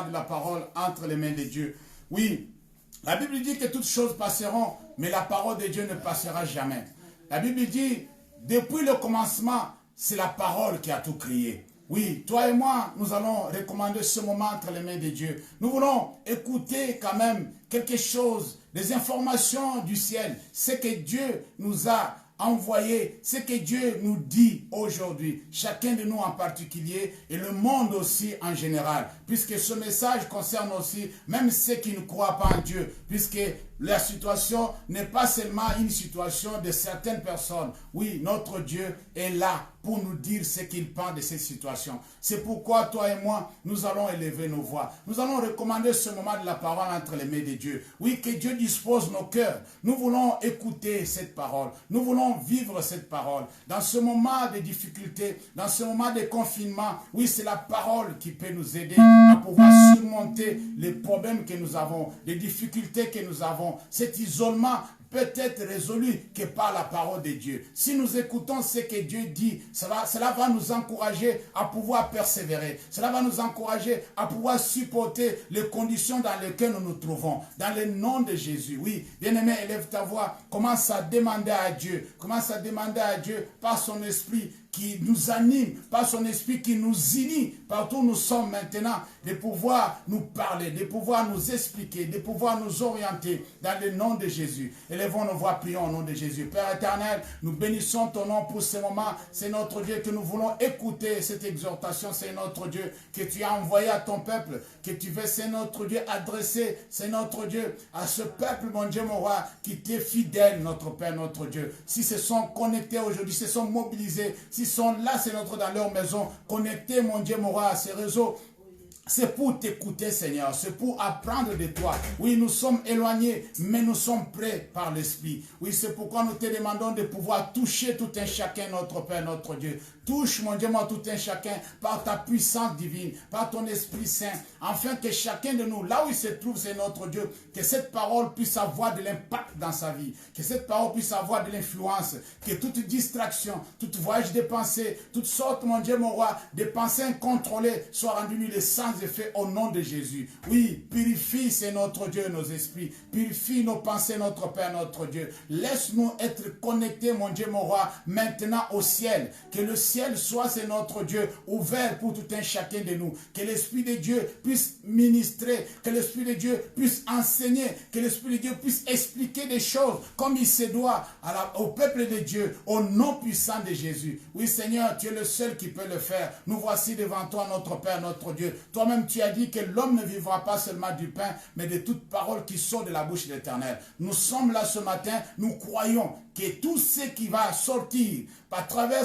de la parole entre les mains de Dieu. Oui, la Bible dit que toutes choses passeront, mais la parole de Dieu ne passera jamais. La Bible dit, depuis le commencement, c'est la parole qui a tout créé. Oui, toi et moi, nous allons recommander ce moment entre les mains de Dieu. Nous voulons écouter quand même quelque chose, des informations du ciel, ce que Dieu nous a envoyé, ce que Dieu nous dit aujourd'hui, chacun de nous en particulier et le monde aussi en général, puisque ce message concerne aussi même ceux qui ne croient pas en Dieu, puisque la situation n'est pas seulement une situation de certaines personnes. Oui, notre Dieu est là pour nous dire ce qu'il pense de ces situations. C'est pourquoi toi et moi, nous allons élever nos voix. Nous allons recommander ce moment de la parole entre les mains de Dieu. Oui, que Dieu dispose nos cœurs. Nous voulons écouter cette parole. Nous voulons vivre cette parole. Dans ce moment de difficulté, dans ce moment de confinement, oui, c'est la parole qui peut nous aider à pouvoir surmonter les problèmes que nous avons, les difficultés que nous avons. Cet isolement peut être résolu que par la parole de Dieu. Si nous écoutons ce que Dieu dit, cela va nous encourager à pouvoir persévérer. Cela va nous encourager à pouvoir supporter les conditions dans lesquelles nous nous trouvons. Dans le nom de Jésus. Oui, bien-aimé, élève ta voix. Commence à demander à Dieu. Commence à demander à Dieu par son esprit qui nous anime, par son esprit qui nous unit, partout où nous sommes maintenant, de pouvoir nous parler, de pouvoir nous expliquer, de pouvoir nous orienter dans le nom de Jésus. Élevons nos voix, prions au nom de Jésus. Père éternel, nous bénissons ton nom pour ce moment. C'est notre Dieu que nous voulons écouter cette exhortation. C'est notre Dieu que tu as envoyé à ton peuple, que tu veux, c'est notre Dieu adressé, c'est notre Dieu à ce peuple, mon Dieu, mon roi, qui t'est fidèle, notre Père, notre Dieu. Si se sont connectés aujourd'hui, se sont mobilisés, s'ils sont là, c'est notre dans leur maison, connectés, mon Dieu, mon roi, à ces réseaux. C'est pour t'écouter, Seigneur. C'est pour apprendre de toi. Oui, nous sommes éloignés, mais nous sommes prêts par l'Esprit. Oui, c'est pourquoi nous te demandons de pouvoir toucher tout un chacun, notre Père, notre Dieu. Touche, mon Dieu, moi, tout un chacun, par ta puissance divine, par ton Esprit Saint, afin que chacun de nous, là où il se trouve, c'est notre Dieu, que cette parole puisse avoir de l'impact dans sa vie, que cette parole puisse avoir de l'influence, que toute distraction, tout voyage de pensée, toutes sortes, mon Dieu, mon roi, de pensées incontrôlées soient rendues les sans effet au nom de Jésus. Oui, purifie, c'est notre Dieu, nos esprits, purifie nos pensées, notre Père, notre Dieu. Laisse-nous être connectés, mon Dieu, mon roi, maintenant au ciel, que le ciel soit, c'est notre Dieu, ouvert pour tout un chacun de nous. Que l'Esprit de Dieu puisse ministrer, que l'Esprit de Dieu puisse enseigner, que l'Esprit de Dieu puisse expliquer des choses comme il se doit au peuple de Dieu, au nom puissant de Jésus. Oui, Seigneur, tu es le seul qui peut le faire. Nous voici devant toi, notre Père, notre Dieu. Toi-même, tu as dit que l'homme ne vivra pas seulement du pain, mais de toute parole qui sort de la bouche de l'Éternel. Nous sommes là ce matin, nous croyons que tout ce qui va sortir à travers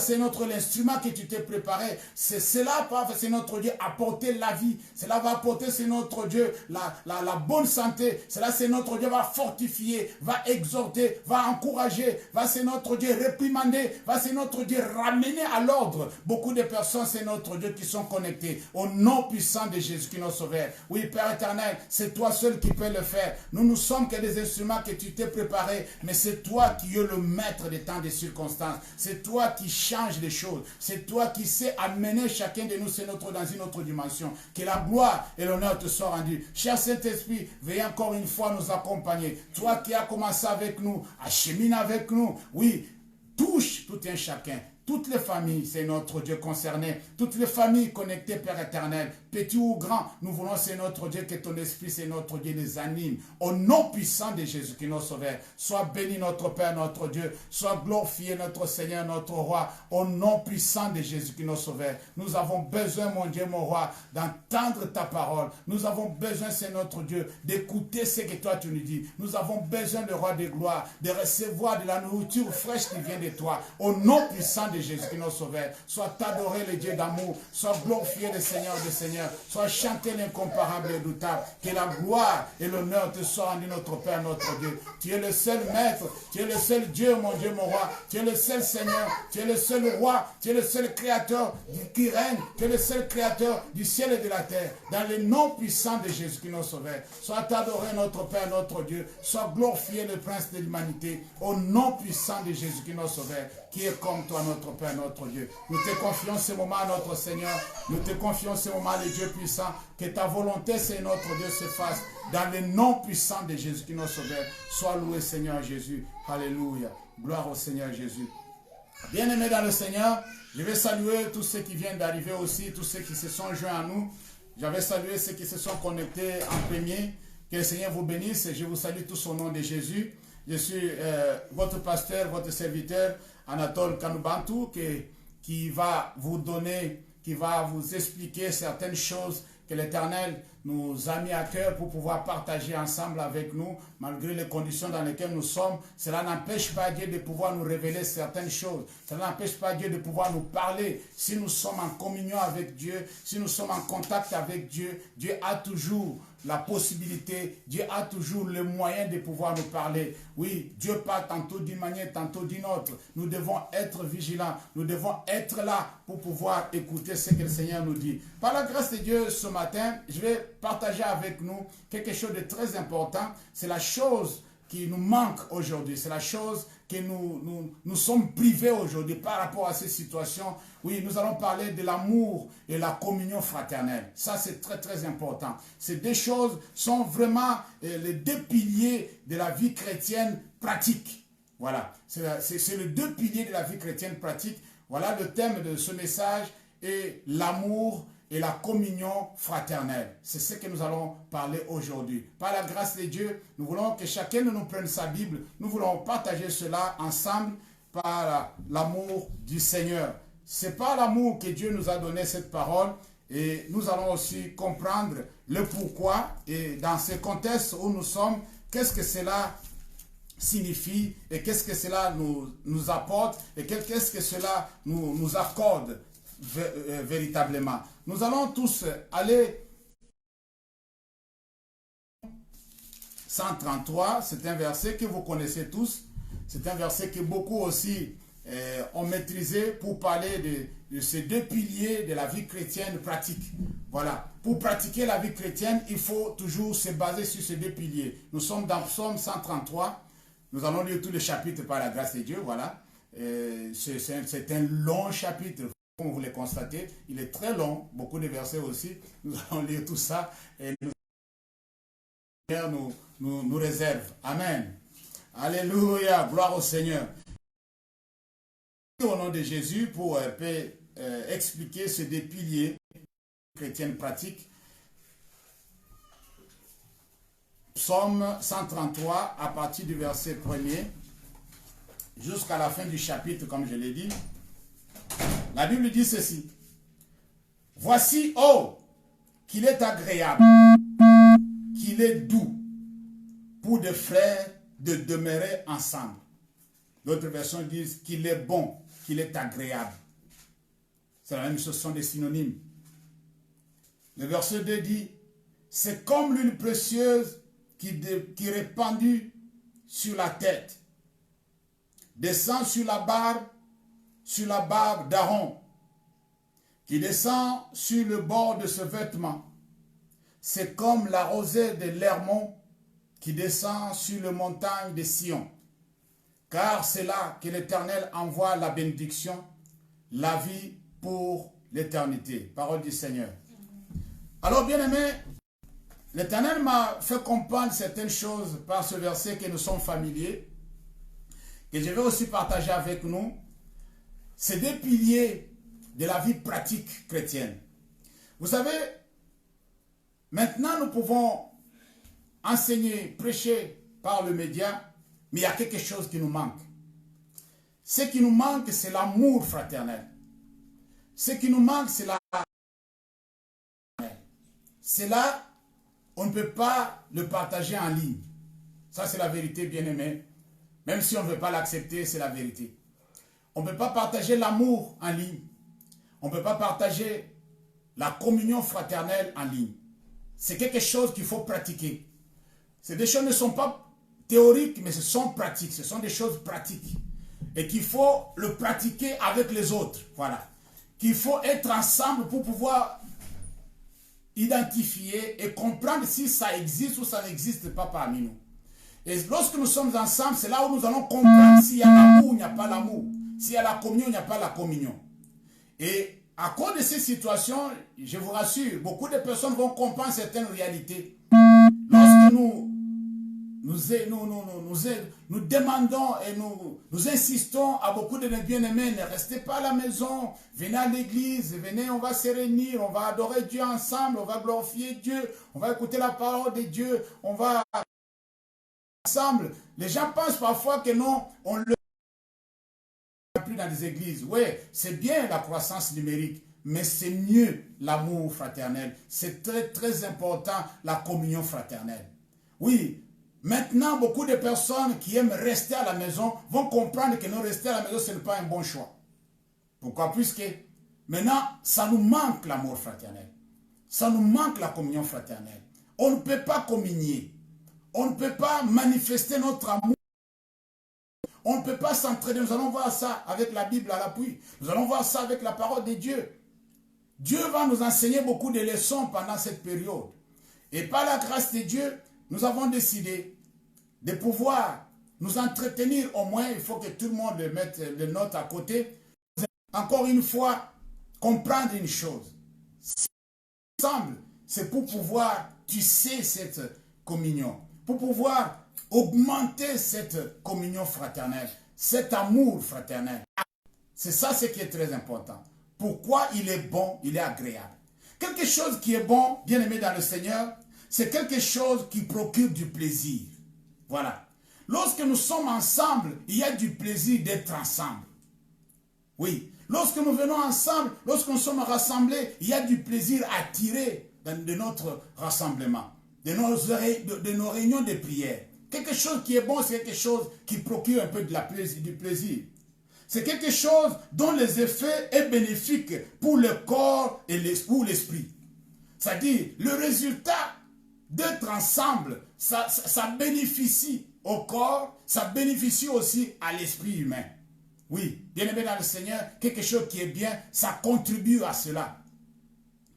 l'instrument que tu t'es préparé, c'est cela, c'est notre Dieu, apporter la vie. Cela va apporter, c'est notre Dieu, la bonne santé. Cela, c'est notre Dieu, va fortifier, va exhorter, va encourager, va, c'est notre Dieu, réprimander, va, c'est notre Dieu, ramener à l'ordre. Beaucoup de personnes, c'est notre Dieu, qui sont connectées au nom puissant de Jésus qui nous sauve. Oui, Père éternel, c'est toi seul qui peux le faire. Nous ne sommes que des instruments que tu t'es préparés, mais c'est toi qui es le maître des temps, des circonstances. C'est toi qui change les choses. C'est toi qui sais amener chacun de nous dans une autre dimension. Que la gloire et l'honneur te soient rendus. Cher Saint-Esprit, veuille encore une fois nous accompagner. Toi qui as commencé avec nous, achemine avec nous. Oui, touche tout un chacun. Toutes les familles, c'est notre Dieu concerné. Toutes les familles connectées, Père éternel, petit ou grand, nous voulons, c'est notre Dieu, que ton esprit, c'est notre Dieu, les anime. Au nom puissant de Jésus qui nous sauve. Sois béni notre Père, notre Dieu. Sois glorifié notre Seigneur, notre Roi. Au nom puissant de Jésus qui nous sauve. Nous avons besoin, mon Dieu, mon Roi, d'entendre ta parole. Nous avons besoin, c'est notre Dieu, d'écouter ce que toi tu nous dis. Nous avons besoin, le Roi de gloire, de recevoir de la nourriture fraîche qui vient de toi. Au nom puissant de Jésus qui nous sauve. Sois adoré le Dieu d'amour. Sois glorifié le Seigneur des Seigneurs. Sois chanté l'incomparable et redoutable. Que la gloire et l'honneur te soient rendus, notre Père, notre Dieu. Tu es le seul Maître. Tu es le seul Dieu, mon Dieu, mon Roi. Tu es le seul Seigneur. Tu es le seul Roi. Tu es le seul Créateur qui règne. Tu es le seul Créateur du ciel et de la terre. Dans le nom puissant de Jésus qui nous sauve. Sois adoré, notre Père, notre Dieu. Sois glorifié, le Prince de l'humanité. Au nom puissant de Jésus qui nous sauve. Qui est comme toi, notre notre Père, notre Dieu. Nous te confions ce moment, notre Seigneur. Nous te confions ce moment, le Dieu puissant. Que ta volonté, Seigneur notre Dieu, se fasse dans le nom puissant de Jésus qui nous sauve. Sois loué, Seigneur Jésus. Alléluia. Gloire au Seigneur Jésus. Bien-aimés dans le Seigneur, je vais saluer tous ceux qui viennent d'arriver aussi, tous ceux qui se sont joints à nous. J'avais salué ceux qui se sont connectés en premier. Que le Seigneur vous bénisse. Je vous salue tous au nom de Jésus. Je suis votre pasteur, votre serviteur, Anatole Kanoubantou, qui va vous donner, qui va vous expliquer certaines choses que l'Éternel nous a mis à cœur pour pouvoir partager ensemble avec nous, malgré les conditions dans lesquelles nous sommes. Cela n'empêche pas Dieu de pouvoir nous révéler certaines choses. Cela n'empêche pas Dieu de pouvoir nous parler. Si nous sommes en communion avec Dieu, si nous sommes en contact avec Dieu, Dieu a toujours la possibilité, Dieu a toujours le moyen de pouvoir nous parler. Oui, Dieu parle tantôt d'une manière, tantôt d'une autre. Nous devons être vigilants, nous devons être là pour pouvoir écouter ce que le Seigneur nous dit. Par la grâce de Dieu, ce matin, je vais partager avec nous quelque chose de très important. C'est la chose qui nous manque aujourd'hui. C'est la chose que nous sommes privés aujourd'hui par rapport à ces situations. Oui, nous allons parler de l'amour et la communion fraternelle. Ça, c'est très, très important. Ces deux choses sont vraiment les deux piliers de la vie chrétienne pratique. Voilà, c'est les deux piliers de la vie chrétienne pratique. Voilà le thème de ce message est l'amour et la communion fraternelle. C'est ce que nous allons parler aujourd'hui. Par la grâce de Dieu, nous voulons que chacun de nous prenne sa Bible. Nous voulons partager cela ensemble par l'amour du Seigneur. C'est par l'amour que Dieu nous a donné cette parole et nous allons aussi comprendre le pourquoi et dans ce contexte où nous sommes, qu'est-ce que cela signifie et qu'est-ce que cela nous apporte et qu'est-ce que cela nous accorde véritablement. Nous allons tous aller 133, c'est un verset que vous connaissez tous, c'est un verset que beaucoup aussi ont maîtrisé pour parler de ces deux piliers de la vie chrétienne pratique. Voilà, pour pratiquer la vie chrétienne, il faut toujours se baser sur ces deux piliers. Nous sommes dans Psaume 133, nous allons lire tous les chapitres par la grâce de Dieu, voilà. C'est un long chapitre. Comme vous le constatez, il est très long, beaucoup de versets aussi. Nous allons lire tout ça et nous réserve. Amen. Alléluia, gloire au Seigneur. Au nom de Jésus, pour expliquer ces deux piliers chrétiens pratiques. Psaume 133, à partir du verset 1er, jusqu'à la fin du chapitre, comme je l'ai dit. La Bible dit ceci. Voici, oh, qu'il est agréable, qu'il est doux pour des frères de demeurer ensemble. D'autres versions disent qu'il est bon, qu'il est agréable. C'est la même chose, ce sont des synonymes. Le verset 2 dit, c'est comme l'huile précieuse qui est répandue sur la tête, descend sur la barbe d'Aaron, qui descend sur le bord de ce vêtement. C'est comme la rosée de l'Hermon qui descend sur les montagnes de Sion. Car c'est là que l'Éternel envoie la bénédiction, la vie pour l'éternité. Parole du Seigneur. Alors, bien-aimés, l'Éternel m'a fait comprendre certaines choses par ce verset que nous sommes familiers, que je vais aussi partager avec nous. Ces deux piliers de la vie pratique chrétienne. Vous savez, maintenant nous pouvons enseigner, prêcher par le média, mais il y a quelque chose qui nous manque. Ce qui nous manque, c'est l'amour fraternel. Ce qui nous manque, c'est la... Cela, on ne peut pas le partager en ligne. Ça, c'est la vérité, bien-aimé. Même si on ne veut pas l'accepter, c'est la vérité. On ne peut pas partager l'amour en ligne. On ne peut pas partager la communion fraternelle en ligne. C'est quelque chose qu'il faut pratiquer. Ces deux choses ne sont pas théoriques, mais ce sont pratiques. Ce sont des choses pratiques. Et qu'il faut le pratiquer avec les autres. Voilà. Qu'il faut être ensemble pour pouvoir identifier et comprendre si ça existe ou ça n'existe pas parmi nous. Et lorsque nous sommes ensemble, c'est là où nous allons comprendre s'il y a l'amour ou il n'y a pas l'amour. S'il y a la communion, il n'y a pas la communion. Et à cause de ces situations, je vous rassure, beaucoup de personnes vont comprendre certaines réalités. Lorsque nous demandons et nous insistons à beaucoup de nos bien-aimés, ne restez pas à la maison, venez à l'église, venez, on va se réunir, on va adorer Dieu ensemble, on va glorifier Dieu, on va écouter la parole de Dieu, on va ensemble. Les gens pensent parfois que non, on le plus dans les églises. Oui, c'est bien la croissance numérique, mais c'est mieux l'amour fraternel. C'est très, très important, la communion fraternelle. Oui, maintenant, beaucoup de personnes qui aiment rester à la maison vont comprendre que non, rester à la maison, ce n'est pas un bon choix. Pourquoi? Puisque maintenant, ça nous manque l'amour fraternel. Ça nous manque la communion fraternelle. On ne peut pas communier. On ne peut pas manifester notre amour. On ne peut pas s'entraider. Nous allons voir ça avec la Bible à l'appui. Nous allons voir ça avec la parole de Dieu. Dieu va nous enseigner beaucoup de leçons pendant cette période. Et par la grâce de Dieu, nous avons décidé de pouvoir nous entretenir au moins. Il faut que tout le monde mette les notes à côté. Encore une fois, comprendre une chose. Si ensemble, c'est pour pouvoir tisser cette communion. Pour pouvoir augmenter cette communion fraternelle, cet amour fraternel. C'est ça ce qui est très important. Pourquoi il est bon, il est agréable. Quelque chose qui est bon, bien aimé dans le Seigneur, c'est quelque chose qui procure du plaisir. Voilà. Lorsque nous sommes ensemble, il y a du plaisir d'être ensemble. Oui. Lorsque nous venons ensemble, lorsque nous sommes rassemblés, il y a du plaisir à tirer de notre rassemblement, de nos réunions de prière. Quelque chose qui est bon, c'est quelque chose qui procure un peu du plaisir. C'est quelque chose dont les effets sont bénéfiques pour le corps et pour l'esprit. C'est-à-dire, le résultat d'être ensemble, ça bénéficie au corps, ça bénéficie aussi à l'esprit humain. Oui, bien aimé dans le Seigneur, quelque chose qui est bien, ça contribue à cela.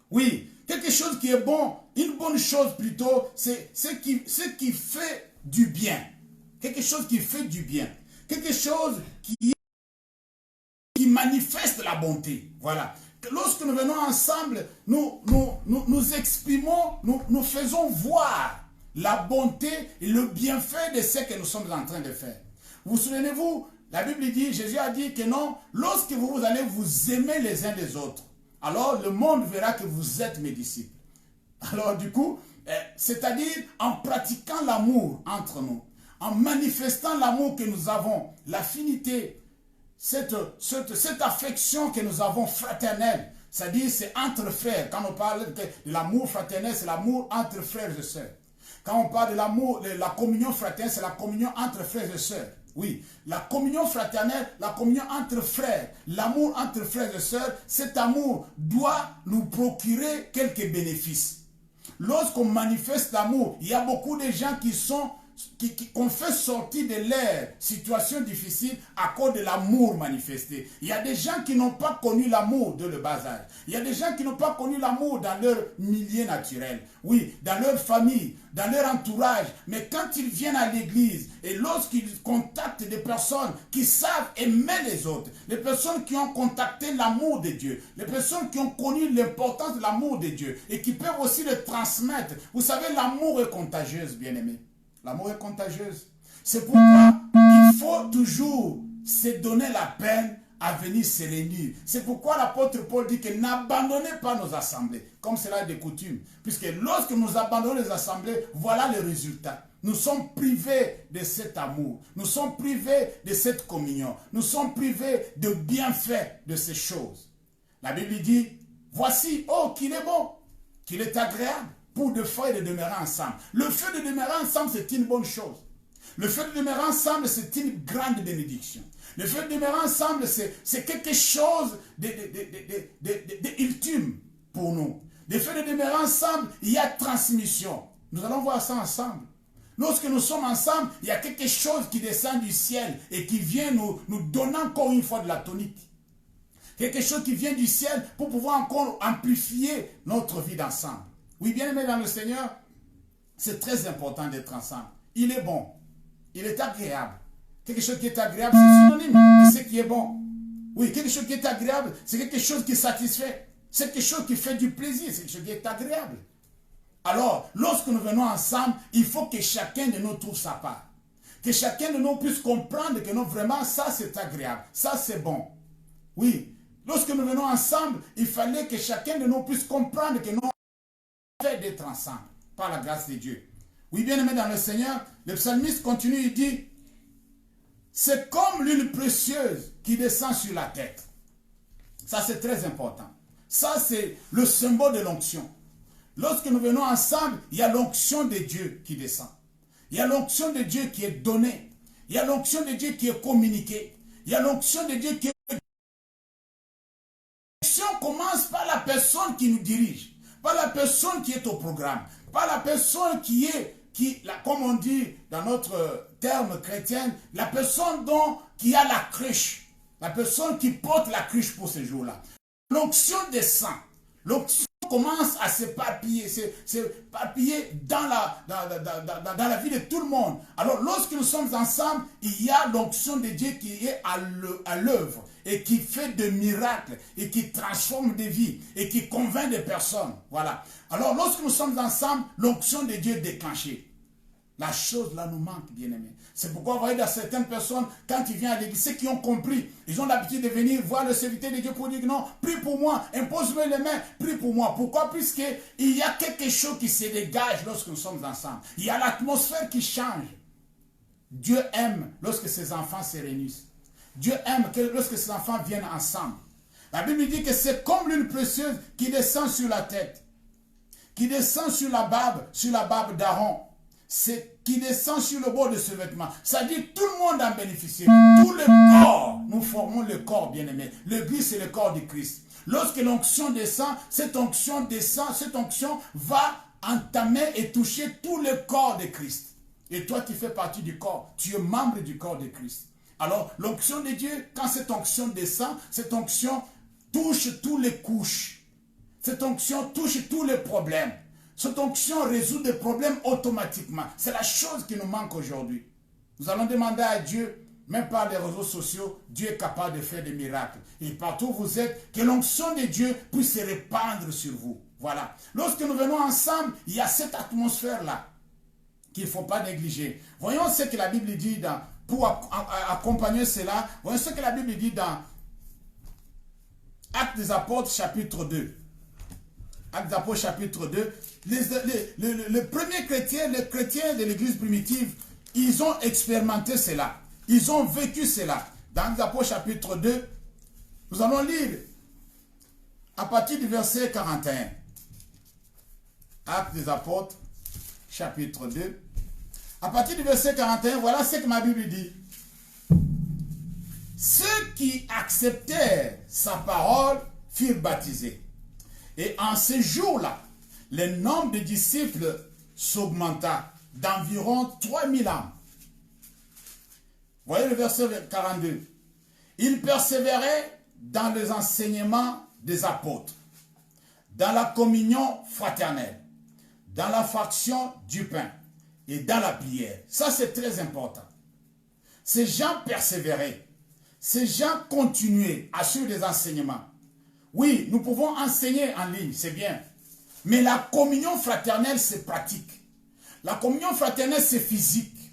Oui, quelque chose qui est bon, une bonne chose plutôt, c'est ce qui fait du bien. Quelque chose qui fait du bien. Quelque chose qui manifeste la bonté. Voilà. Lorsque nous venons ensemble, nous exprimons, nous faisons voir la bonté et le bienfait de ce que nous sommes en train de faire. Vous souvenez-vous, la Bible dit, Jésus a dit que non, lorsque vous allez vous aimer les uns les autres, alors le monde verra que vous êtes mes disciples. Alors du coup, c'est-à-dire en pratiquant l'amour entre nous, en manifestant l'amour que nous avons, l'affinité, cette affection que nous avons fraternelle, c'est-à-dire c'est entre frères. Quand on parle de l'amour fraternel, c'est l'amour entre frères et sœurs. Quand on parle de l'amour, de la communion fraternelle, c'est la communion entre frères et sœurs. Oui, la communion fraternelle, la communion entre frères, l'amour entre frères et sœurs, cet amour doit nous procurer quelques bénéfices. Lorsqu'on manifeste l'amour, il y a beaucoup de gens qu'on fait sortir de leur situation difficile à cause de l'amour manifesté. Il y a des gens qui n'ont pas connu l'amour de le bas âge. Il y a des gens qui n'ont pas connu l'amour dans leur milieu naturel. Oui, dans leur famille, dans leur entourage. Mais quand ils viennent à l'église et lorsqu'ils contactent des personnes qui savent aimer les autres, les personnes qui ont contacté l'amour de Dieu, les personnes qui ont connu l'importance de l'amour de Dieu et qui peuvent aussi le transmettre. Vous savez, l'amour est contagieux, bien-aimés. L'amour est contagieuse. C'est pourquoi il faut toujours se donner la peine à venir se réunir. C'est pourquoi l'apôtre Paul dit que n'abandonnez pas nos assemblées, comme cela est de coutume. Puisque lorsque nous abandonnons les assemblées, voilà le résultat. Nous sommes privés de cet amour. Nous sommes privés de cette communion. Nous sommes privés de bienfaits de ces choses. La Bible dit, voici, oh, qu'il est bon, qu'il est agréable pour deux fois et de demeurer ensemble. Le fait de demeurer ensemble, c'est une bonne chose. Le fait de demeurer ensemble, c'est une grande bénédiction. Le fait de demeurer ensemble, c'est quelque chose d'ultime pour nous. Le fait de demeurer ensemble, il y a transmission. Nous allons voir ça ensemble. Lorsque nous sommes ensemble, il y a quelque chose qui descend du ciel et qui vient nous donner encore une fois de la tonique. Quelque chose qui vient du ciel pour pouvoir encore amplifier notre vie d'ensemble. Oui, bien aimé dans le Seigneur, c'est très important d'être ensemble. Il est bon, il est agréable. Quelque chose qui est agréable, c'est synonyme de ce qui est bon. Oui, quelque chose qui est agréable, c'est quelque chose qui satisfait. C'est quelque chose qui fait du plaisir, c'est quelque chose qui est agréable. Alors, lorsque nous venons ensemble, il faut que chacun de nous trouve sa part. Que chacun de nous puisse comprendre que non, vraiment, ça c'est agréable, ça c'est bon. Oui, lorsque nous venons ensemble, il fallait que chacun de nous puisse comprendre que nous fait d'être ensemble, par la grâce de Dieu. Oui, bien aimé dans le Seigneur, le psalmiste continue, il dit, c'est comme l'huile précieuse qui descend sur la tête. Ça c'est très important. Ça c'est le symbole de l'onction. Lorsque nous venons ensemble, il y a l'onction de Dieu qui descend. Il y a l'onction de Dieu qui est donnée. Il y a l'onction de Dieu qui est communiquée. Il y a l'onction de Dieu qui est... L'onction commence par la personne qui nous dirige, par la personne qui est au programme, par la personne qui est, comme on dit dans notre terme chrétien, la personne qui a la cruche, la personne qui porte la cruche pour ce jour-là. L'onction descend. L'onction commence à s'éparpiller dans la vie de tout le monde. Alors, lorsque nous sommes ensemble, il y a l'onction de Dieu qui est à l'œuvre et qui fait des miracles et qui transforme des vies et qui convainc des personnes. Voilà. Alors, lorsque nous sommes ensemble, l'onction de Dieu est déclenchée. La chose là nous manque, bien-aimés. C'est pourquoi vous voyez dans certaines personnes, quand ils viennent à l'église, ceux qui ont compris, ils ont l'habitude de venir voir le serviteur de Dieu pour dire non, prie pour moi, impose-moi les mains, prie pour moi. Pourquoi? Puisqu'il y a quelque chose qui se dégage lorsque nous sommes ensemble. Il y a l'atmosphère qui change. Dieu aime lorsque ses enfants se réunissent. Dieu aime lorsque ses enfants viennent ensemble. La Bible dit que c'est comme l'huile précieuse qui descend sur la tête, qui descend sur la barbe d'Aaron. C'est qui descend sur le bord de ce vêtement. Ça dit tout le monde en bénéficie. Tout le corps, nous formons le corps, bien-aimé. L'église, c'est le corps de Christ. Lorsque l'onction descend, cette onction va entamer et toucher tout le corps de Christ. Et toi qui fais partie du corps, tu es membre du corps de Christ. Alors, l'onction de Dieu, quand cette onction descend, cette onction touche toutes les couches. Cette onction touche tous les problèmes. Cette onction résout des problèmes automatiquement. C'est la chose qui nous manque aujourd'hui. Nous allons demander à Dieu, même par les réseaux sociaux, Dieu est capable de faire des miracles. Et partout où vous êtes, que l'onction de Dieu puisse se répandre sur vous. Voilà. Lorsque nous venons ensemble, il y a cette atmosphère-là qu'il ne faut pas négliger. Voyons ce que la Bible dit pour accompagner cela. Voyons ce que la Bible dit dans Actes des Apôtres, chapitre 2. Actes des Apôtres, chapitre 2. Les premiers chrétiens, les chrétiens de l'église primitive, ils ont expérimenté cela. Ils ont vécu cela. Dans Actes des Apôtres, chapitre 2, nous allons lire à partir du verset 41. Actes des Apôtres, chapitre 2. À partir du verset 41, voilà ce que ma Bible dit. Ceux qui acceptèrent sa parole furent baptisés. Et en ce jour-là, le nombre de disciples s'augmenta d'environ 3000 âmes. Voyez le verset 42. Ils persévéraient dans les enseignements des apôtres, dans la communion fraternelle, dans la fraction du pain et dans la prière. Ça, c'est très important. Ces gens persévéraient. Ces gens continuaient à suivre les enseignements. Oui, nous pouvons enseigner en ligne, c'est bien. Mais la communion fraternelle, c'est pratique. La communion fraternelle, c'est physique.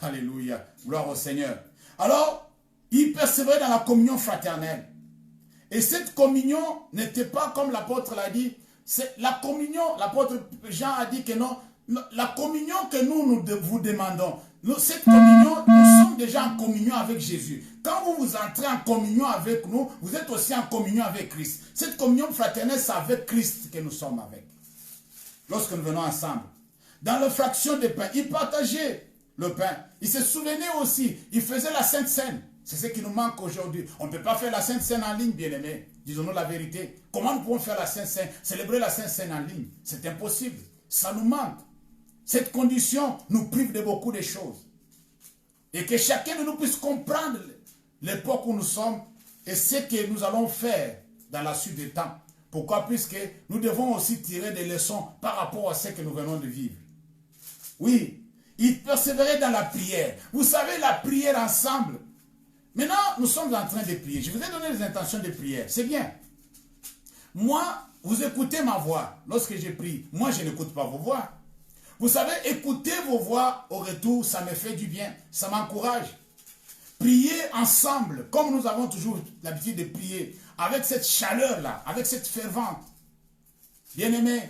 Alléluia. Gloire au Seigneur. Alors, ils persévéraient dans la communion fraternelle. Et cette communion n'était pas comme l'apôtre l'a dit. C'est la communion, l'apôtre Jean a dit que non. La communion que nous vous demandons, cette communion, nous sommes déjà en communion avec Jésus. Quand vous entrez en communion avec nous, vous êtes aussi en communion avec Christ. Cette communion fraternelle, c'est avec Christ que nous sommes avec. Lorsque nous venons ensemble. Dans la fraction de pain, ils partageaient le pain. Ils se souvenaient aussi. Ils faisaient la Sainte Seine. C'est ce qui nous manque aujourd'hui. On ne peut pas faire la Sainte Seine en ligne, bien-aimés. Disons-nous la vérité. Comment nous pouvons faire la Sainte Seine, célébrer la Sainte Seine en ligne? C'est impossible. Ça nous manque. Cette condition nous prive de beaucoup de choses. Et que chacun de nous puisse comprendre l'époque où nous sommes et ce que nous allons faire dans la suite des temps. Pourquoi? Puisque nous devons aussi tirer des leçons par rapport à ce que nous venons de vivre. Oui, ils persévéraient dans la prière. Vous savez, la prière ensemble, Maintenant, nous sommes en train de prier. Je vous ai donné les intentions de prière. C'est bien. Moi, vous écoutez ma voix. Lorsque je prie, moi, je n'écoute pas vos voix. Vous savez, écouter vos voix au retour, ça me fait du bien. Ça m'encourage. Prier ensemble, comme nous avons toujours l'habitude de prier, avec cette chaleur-là, avec cette fervente. Bien-aimé,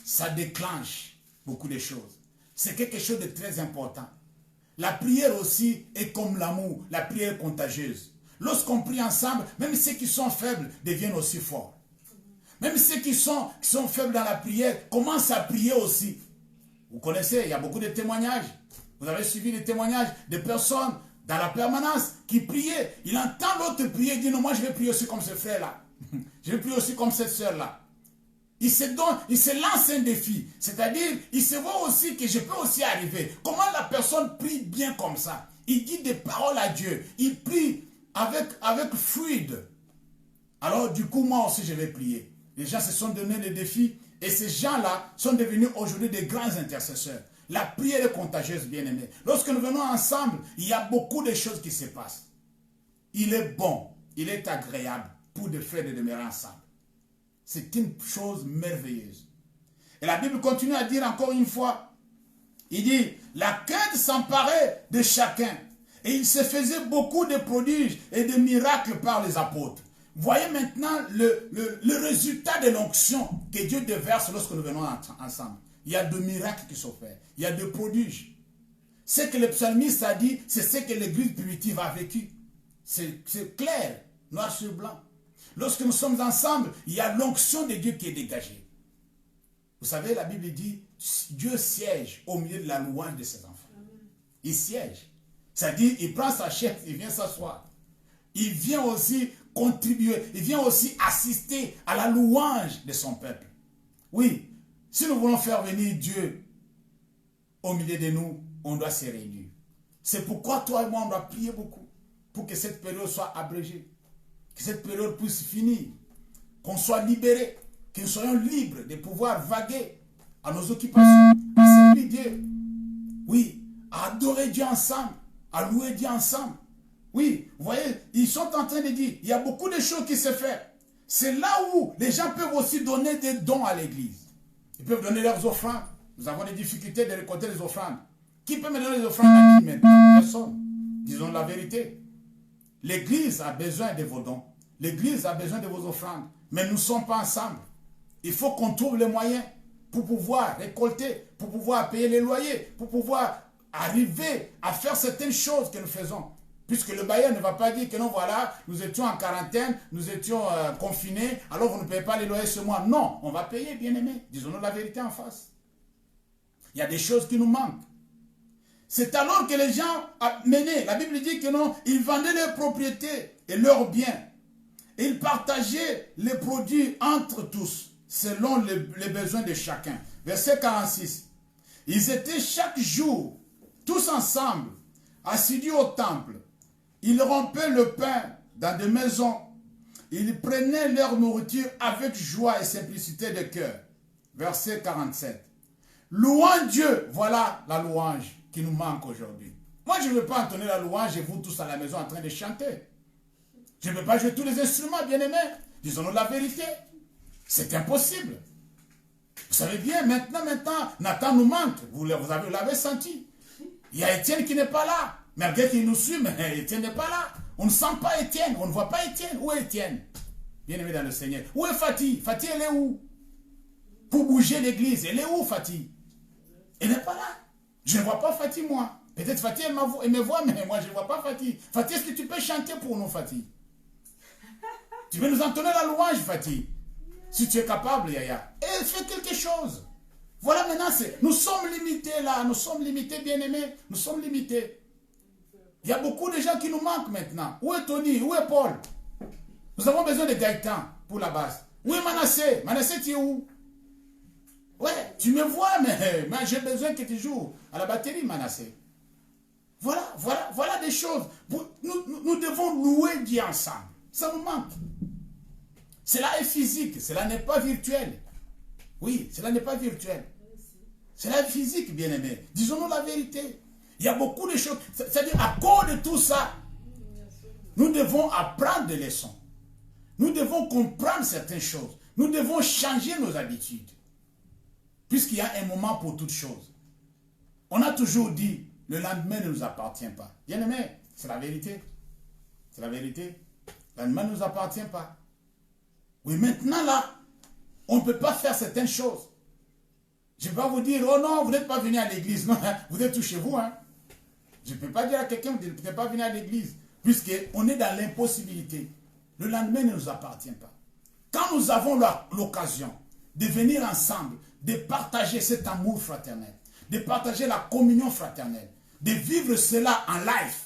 ça déclenche beaucoup de choses. C'est quelque chose de très important. La prière aussi est comme l'amour, la prière est contagieuse. Lorsqu'on prie ensemble, même ceux qui sont faibles deviennent aussi forts. Même ceux qui sont faibles dans la prière commencent à prier aussi. Vous connaissez, il y a beaucoup de témoignages. Vous avez suivi les témoignages de personnes dans la permanence qui priaient. Il entend l'autre prier, il dit non, moi je vais prier aussi comme ce frère-là. Je vais prier aussi comme cette soeur-là. Il se lance un défi. C'est-à-dire, il se voit aussi que je peux aussi arriver. Comment la personne prie bien comme ça? Il dit des paroles à Dieu. Il prie avec fluide. Alors, du coup, moi aussi, je vais prier. Les gens se sont donné le défi. Et ces gens-là sont devenus aujourd'hui des grands intercesseurs. La prière est contagieuse, bien-aimés. Lorsque nous venons ensemble, il y a beaucoup de choses qui se passent. Il est bon, il est agréable pour des frères de demeurer ensemble. C'est une chose merveilleuse. Et la Bible continue à dire encore une fois, il dit, la crainte s'emparait de chacun. Et il se faisait beaucoup de prodiges et de miracles par les apôtres. Voyez maintenant le résultat de l'onction que Dieu déverse lorsque nous venons ensemble. Il y a de miracles qui sont faits. Il y a de prodiges. Ce que le psalmiste a dit, c'est ce que l'église primitive a vécu. C'est clair, noir sur blanc. Lorsque nous sommes ensemble, il y a l'onction de Dieu qui est dégagée. Vous savez, la Bible dit, Dieu siège au milieu de la louange de ses enfants. Il siège. C'est-à-dire, il prend sa chaise, il vient s'asseoir. Il vient aussi contribuer, il vient aussi assister à la louange de son peuple. Oui, si nous voulons faire venir Dieu au milieu de nous, on doit se réunir. C'est pourquoi toi et moi, on doit prier beaucoup pour que cette période soit abrégée, que cette période puisse finir, qu'on soit libérés, que nous soyons libres de pouvoir vaguer à nos occupations, à servir Dieu. Oui, à adorer Dieu ensemble, à louer Dieu ensemble. Oui, vous voyez, ils sont en train de dire, il y a beaucoup de choses qui se font. C'est là où les gens peuvent aussi donner des dons à l'église. Ils peuvent donner leurs offrandes. Nous avons des difficultés de récolter les offrandes. Qui peut me donner les offrandes à qui maintenant? Personne. Disons la vérité. L'église a besoin de vos dons. L'église a besoin de vos offrandes. Mais nous ne sommes pas ensemble. Il faut qu'on trouve les moyens pour pouvoir récolter, pour pouvoir payer les loyers, pour pouvoir arriver à faire certaines choses que nous faisons. Puisque le bailleur ne va pas dire que non, voilà, nous étions en quarantaine, nous étions confinés, alors vous ne payez pas les loyers ce mois. Non, on va payer, bien-aimés. Disons-nous la vérité en face. Il y a des choses qui nous manquent. C'est alors que les gens menaient, la Bible dit que non, ils vendaient leurs propriétés et leurs biens. Et ils partageaient les produits entre tous, selon les besoins de chacun. Verset 46. Ils étaient chaque jour, tous ensemble, assidus au temple. Ils rompaient le pain dans des maisons. Ils prenaient leur nourriture avec joie et simplicité de cœur. Verset 47. Louant Dieu, voilà la louange qui nous manque aujourd'hui. Moi, je ne veux pas entonner la louange et vous tous à la maison en train de chanter. Je ne veux pas jouer tous les instruments, bien-aimés. Disons-nous la vérité. C'est impossible. Vous savez bien, maintenant, Nathan nous manque. Vous l'avez senti. Il y a Étienne qui n'est pas là. Malgré qu'il nous suit, mais Étienne n'est pas là. On ne sent pas Étienne, on ne voit pas Étienne. Où est Étienne? Bien-aimé dans le Seigneur. Où est Fatih? Fatih, elle est où? Pour bouger l'église, elle est où Fatih? Elle n'est pas là. Je ne vois pas Fatih, moi. Peut-être Fatih, elle me voit, mais moi, je ne vois pas Fatih. Fatih, est-ce que tu peux chanter pour nous, Fatih? Tu veux nous entonner la louange, Fatih? Si tu es capable, Yaya. Et fais quelque chose. Voilà, maintenant, nous sommes limités là. Nous sommes limités, bien-aimés. Nous sommes limités. Il y a beaucoup de gens qui nous manquent maintenant. Où est Tony? Où est Paul? Nous avons besoin de Gaëtan pour la basse. Où est Manassé? Manassé, tu es où? Ouais, tu me vois, mais j'ai besoin que tu joues à la batterie, Manassé. Voilà des choses. Nous devons louer Dieu ensemble. Ça nous manque. Cela est physique, cela n'est pas virtuel. Oui, cela n'est pas virtuel. Cela est physique, bien-aimé. Disons-nous la vérité. Il y a beaucoup de choses. C'est-à-dire, à cause de tout ça, Nous devons apprendre des leçons. Nous devons comprendre certaines choses. Nous devons changer nos habitudes. Puisqu'il y a un moment pour toutes choses. On a toujours dit, le lendemain ne nous appartient pas. Bien-aimé, c'est la vérité. C'est la vérité. Le lendemain ne nous appartient pas. Oui, maintenant là, on ne peut pas faire certaines choses. Je ne vais pas vous dire, oh non, vous n'êtes pas venu à l'église. Non, hein, vous êtes tous chez vous. Hein. Je ne peux pas dire à quelqu'un, vous n'êtes pas venu à l'église. Puisqu'on est dans l'impossibilité. Le lendemain ne nous appartient pas. Quand nous avons l'occasion de venir ensemble, de partager cet amour fraternel, de partager la communion fraternelle, de vivre cela en live,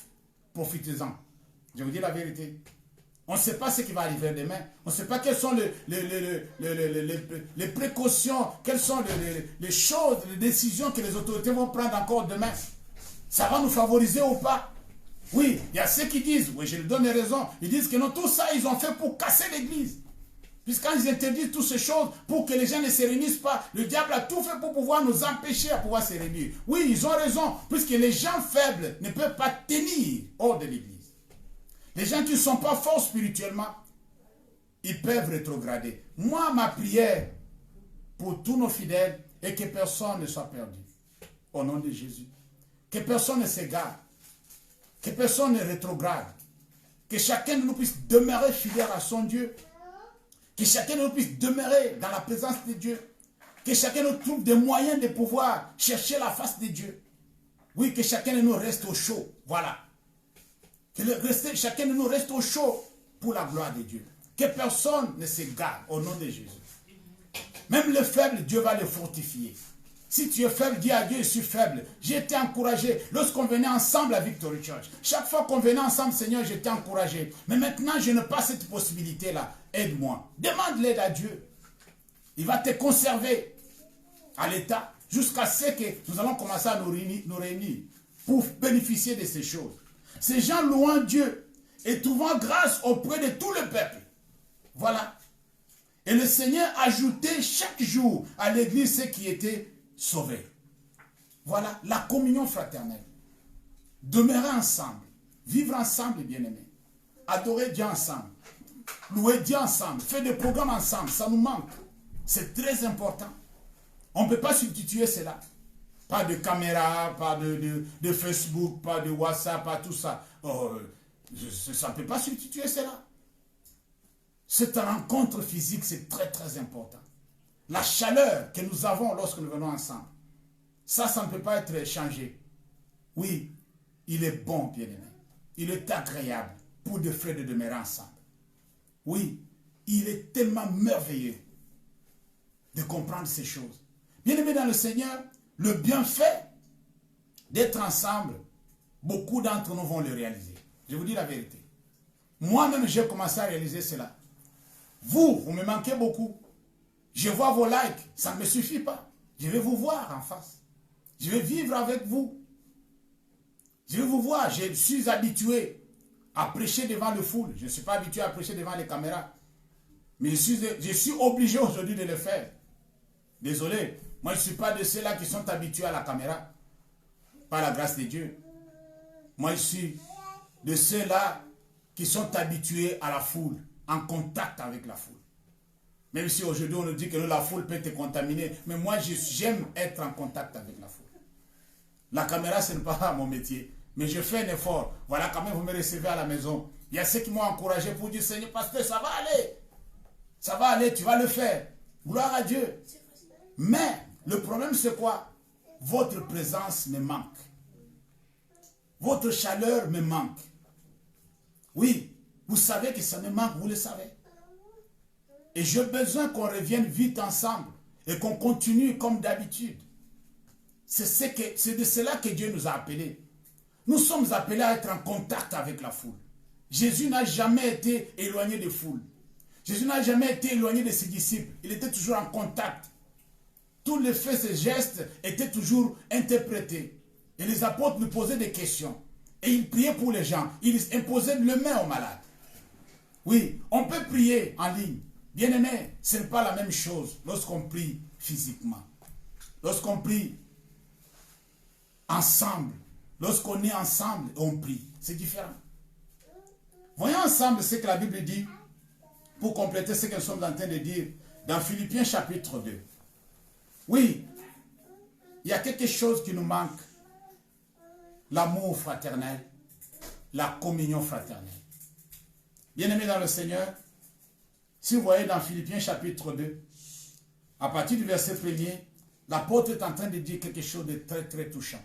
profitez-en. Je vous dis la vérité. On ne sait pas ce qui va arriver demain. On ne sait pas quelles sont les précautions, quelles sont les choses, les décisions que les autorités vont prendre encore demain. Ça va nous favoriser ou pas? Oui, il y a ceux qui disent, oui, je leur donne raison, ils disent que non, tout ça, ils ont fait pour casser l'église. Puisqu'ils interdisent toutes ces choses pour que les gens ne se réunissent pas, le diable a tout fait pour pouvoir nous empêcher à pouvoir se réunir. Oui, ils ont raison, puisque les gens faibles ne peuvent pas tenir hors de l'église. Les gens qui ne sont pas forts spirituellement, ils peuvent rétrograder. Moi, ma prière pour tous nos fidèles est que personne ne soit perdu. Au nom de Jésus. Que personne ne s'égare. Que personne ne rétrograde. Que chacun de nous puisse demeurer fidèle à son Dieu. Que chacun de nous puisse demeurer dans la présence de Dieu. Que chacun de nous trouve des moyens de pouvoir chercher la face de Dieu. Oui, que chacun de nous reste au chaud. Voilà. Que chacun de nous reste au chaud pour la gloire de Dieu. Que personne ne s'égare au nom de Jésus. Même le faible, Dieu va le fortifier. Si tu es faible, dis à Dieu, je suis faible. J'ai été encouragé lorsqu'on venait ensemble à Victory Church. Chaque fois qu'on venait ensemble, Seigneur, j'étais encouragé. Mais maintenant, je n'ai pas cette possibilité-là. Aide-moi. Demande l'aide à Dieu. Il va te conserver à l'état jusqu'à ce que nous allons commencer à nous réunir pour bénéficier de ces choses. Ces gens louant Dieu et trouvant grâce auprès de tout le peuple. Voilà. Et le Seigneur ajoutait chaque jour à l'église ceux qui étaient sauvés. Voilà, la communion fraternelle. Demeurer ensemble, vivre ensemble, bien-aimés. Adorer Dieu ensemble, louer Dieu ensemble, faire des programmes ensemble, ça nous manque. C'est très important. On ne peut pas substituer cela. Pas de caméra, pas de Facebook, pas de WhatsApp, pas tout ça. Oh, ça ne peut pas substituer cela. Cette rencontre physique, c'est très très important. La chaleur que nous avons lorsque nous venons ensemble, ça ne peut pas être changé. Oui, il est bon, bien-aimé. Il est agréable pour des frères de demeurer ensemble. Oui, il est tellement merveilleux de comprendre ces choses. Bien-aimé dans le Seigneur, le bienfait d'être ensemble, beaucoup d'entre nous vont le réaliser. Je vous dis la vérité. Moi-même, j'ai commencé à réaliser cela. Vous me manquez beaucoup. Je vois vos likes, ça ne me suffit pas. Je vais vous voir en face. Je vais vivre avec vous. Je vais vous voir. Je suis habitué à prêcher devant le foule. Je ne suis pas habitué à prêcher devant les caméras. Mais je suis obligé aujourd'hui de le faire. Désolé. Moi, je ne suis pas de ceux-là qui sont habitués à la caméra. Par la grâce de Dieu. Moi, je suis de ceux-là qui sont habitués à la foule, en contact avec la foule. Même si aujourd'hui on nous dit que la foule peut te contaminer, mais moi j'aime être en contact avec la foule. La caméra, ce n'est pas mon métier, mais je fais un effort. Voilà, quand même, vous me recevez à la maison. Il y a ceux qui m'ont encouragé pour dire, Seigneur, pasteur, ça va aller. Ça va aller, tu vas le faire. Gloire à Dieu. Mais le problème, c'est quoi? Votre présence me manque. Votre chaleur me manque. Oui, vous savez que ça me manque, vous le savez. Et j'ai besoin qu'on revienne vite ensemble et qu'on continue comme d'habitude. C'est de cela que Dieu nous a appelés. Nous sommes appelés à être en contact avec la foule. Jésus n'a jamais été éloigné des foules. Jésus n'a jamais été éloigné de ses disciples. Il était toujours en contact. Tous les faits et gestes étaient toujours interprétés. Et les apôtres lui posaient des questions. Et ils priaient pour les gens. Ils imposaient le main aux malades. Oui, on peut prier en ligne. Bien aimé, ce n'est pas la même chose lorsqu'on prie physiquement. Lorsqu'on prie ensemble, lorsqu'on est ensemble et on prie, c'est différent. Voyons ensemble ce que la Bible dit pour compléter ce que nous sommes en train de dire dans Philippiens chapitre 2. Oui, il y a quelque chose qui nous manque. L'amour fraternel, la communion fraternelle. Bien-aimés dans le Seigneur, si vous voyez dans Philippiens chapitre 2, à partir du verset 1er, l'apôtre est en train de dire quelque chose de très très touchant.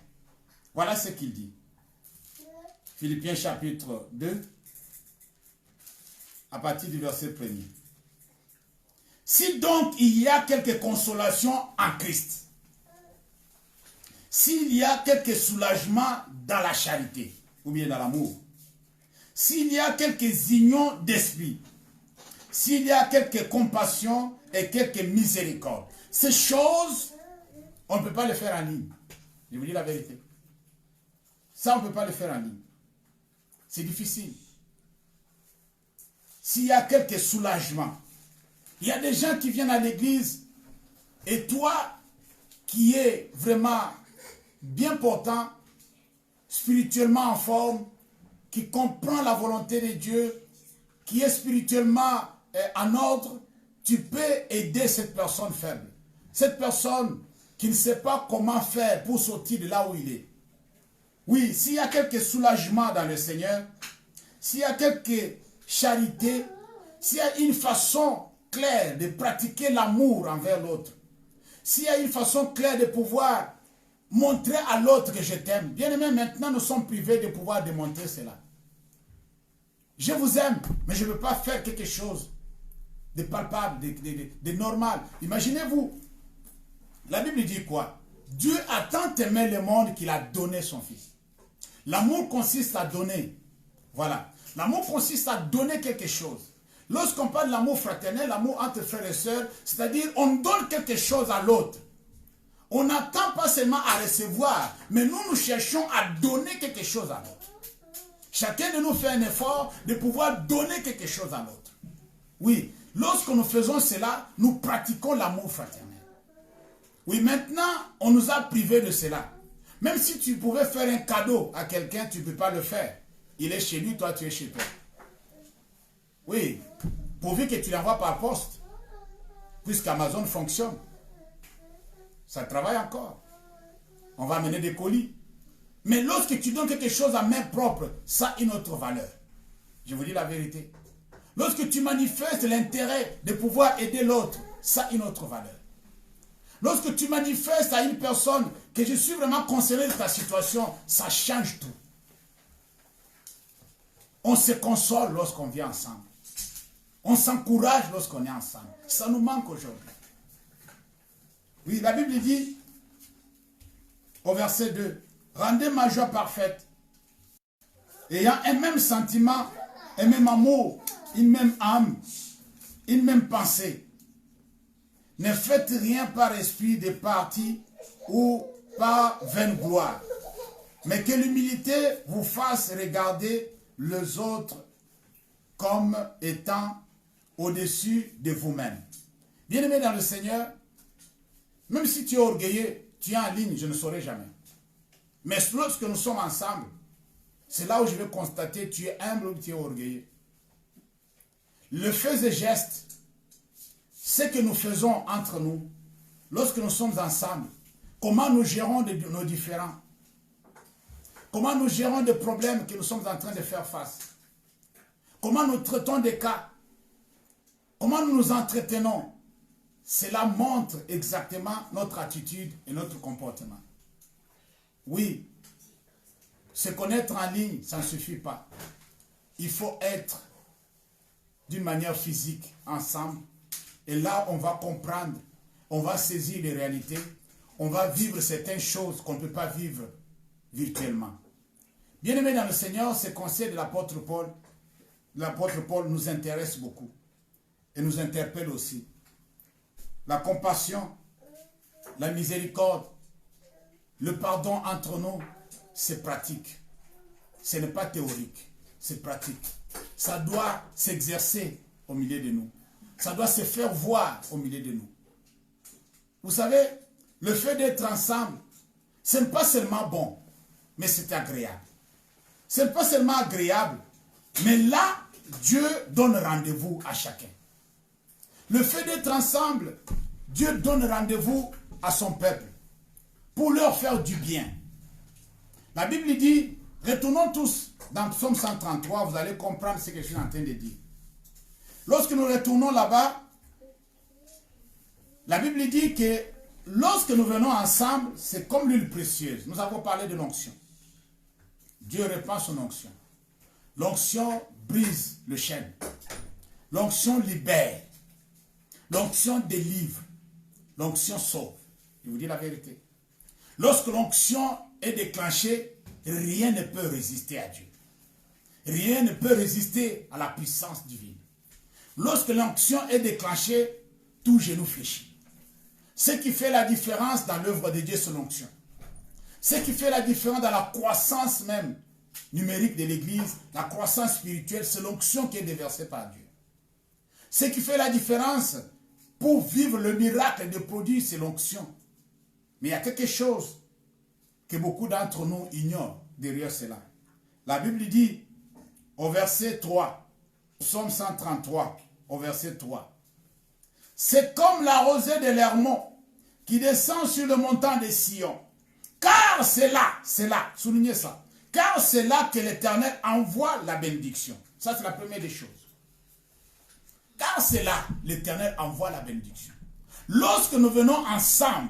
Voilà ce qu'il dit. Philippiens chapitre 2, à partir du verset 1er. Si donc il y a quelque consolation en Christ, s'il y a quelque soulagement dans la charité, ou bien dans l'amour, s'il y a quelques unions d'esprit, s'il y a quelque compassion et quelque miséricorde, ces choses, on ne peut pas les faire en ligne. Je vous dis la vérité. Ça, on ne peut pas le faire en ligne. C'est difficile. S'il y a quelques soulagements, il y a des gens qui viennent à l'église et toi qui es vraiment bien portant, spirituellement en forme, qui comprend la volonté de Dieu, qui est spirituellement en ordre, tu peux aider cette personne faible. Cette personne qui ne sait pas comment faire pour sortir de là où il est. Oui, s'il y a quelques soulagements dans le Seigneur, s'il y a quelques charités, s'il y a une façon claire de pratiquer l'amour envers l'autre, s'il y a une façon claire de pouvoir montrer à l'autre que je t'aime. Bien aimé, maintenant nous sommes privés de pouvoir démontrer cela. Je vous aime, mais je ne veux pas faire quelque chose de palpable, de normal. Imaginez-vous, la Bible dit quoi? Dieu a tant aimé le monde qu'il a donné son Fils. L'amour consiste à donner. Voilà. L'amour consiste à donner quelque chose. Lorsqu'on parle de l'amour fraternel, l'amour entre frères et sœurs, c'est-à-dire on donne quelque chose à l'autre. On n'attend pas seulement à recevoir, mais nous cherchons à donner quelque chose à l'autre. Chacun de nous fait un effort de pouvoir donner quelque chose à l'autre. Oui, lorsque nous faisons cela, nous pratiquons l'amour fraternel. Oui, maintenant, on nous a privés de cela. Même si tu pouvais faire un cadeau à quelqu'un, tu ne peux pas le faire. Il est chez lui, toi tu es chez toi. Oui, pourvu que tu l'envoies par poste. Puisqu'Amazon fonctionne. Ça travaille encore. On va amener des colis. Mais lorsque tu donnes quelque chose à main propre, ça a une autre valeur. Je vous dis la vérité. Lorsque tu manifestes l'intérêt de pouvoir aider l'autre, ça a une autre valeur. Lorsque tu manifestes à une personne que je suis vraiment concerné de ta situation, ça change tout. On se console lorsqu'on vient ensemble. On s'encourage lorsqu'on est ensemble. Ça nous manque aujourd'hui. Oui, la Bible dit, au verset 2, « Rendez ma joie parfaite, ayant un même sentiment, un même amour, une même âme, une même pensée. Ne faites rien par esprit de parti ou par vaine gloire, mais que l'humilité vous fasse regarder les autres comme étant au-dessus de vous-même. » Bien-aimé dans le Seigneur, même si tu es orgueilleux, tu es en ligne, je ne saurais jamais. Mais lorsque nous sommes ensemble, c'est là où je vais constater tu es humble ou tu es orgueilleux. Le fait et geste, ce que nous faisons entre nous, lorsque nous sommes ensemble, comment nous gérons nos différends, comment nous gérons des problèmes que nous sommes en train de faire face, comment nous traitons des cas, comment nous nous entretenons, cela montre exactement notre attitude et notre comportement. Oui, se connaître en ligne, ça ne suffit pas. Il faut être d'une manière physique ensemble. Et là, on va comprendre, on va saisir les réalités, on va vivre certaines choses qu'on ne peut pas vivre virtuellement. Bien-aimés dans le Seigneur, ces conseils de l'apôtre Paul nous intéressent beaucoup et nous interpellent aussi. La compassion, la miséricorde, le pardon entre nous, c'est pratique. Ce n'est pas théorique, c'est pratique. Ça doit s'exercer au milieu de nous. Ça doit se faire voir au milieu de nous. Vous savez, le fait d'être ensemble, ce n'est pas seulement bon, mais c'est agréable. Ce n'est pas seulement agréable, mais là, Dieu donne rendez-vous à chacun. Le fait d'être ensemble, Dieu donne rendez-vous à son peuple pour leur faire du bien. La Bible dit, retournons tous dans Psaume 133, vous allez comprendre ce que je suis en train de dire. Lorsque nous retournons là-bas, la Bible dit que lorsque nous venons ensemble, c'est comme l'huile précieuse. Nous avons parlé de l'onction. Dieu répand son onction. L'onction brise le chêne. L'onction libère. L'onction délivre. L'onction sauve. Je vous dis la vérité. Lorsque l'onction est déclenchée, rien ne peut résister à Dieu. Rien ne peut résister à la puissance divine. Lorsque l'onction est déclenchée, tout genou fléchit. Ce qui fait la différence dans l'œuvre de Dieu, c'est l'onction. Ce qui fait la différence dans la croissance même numérique de l'Église, la croissance spirituelle, c'est l'onction qui est déversée par Dieu. Ce qui fait la différence pour vivre le miracle de produire, c'est l'onction. Mais il y a quelque chose que beaucoup d'entre nous ignorent derrière cela. La Bible dit au verset 3, Psaume 133, au verset 3. C'est comme la rosée de l'Hermon qui descend sur le montant de Sion. Car c'est là, soulignez ça. Car c'est là que l'Éternel envoie la bénédiction. Ça, c'est la première des choses. Car c'est là, l'Éternel envoie la bénédiction. Lorsque nous venons ensemble,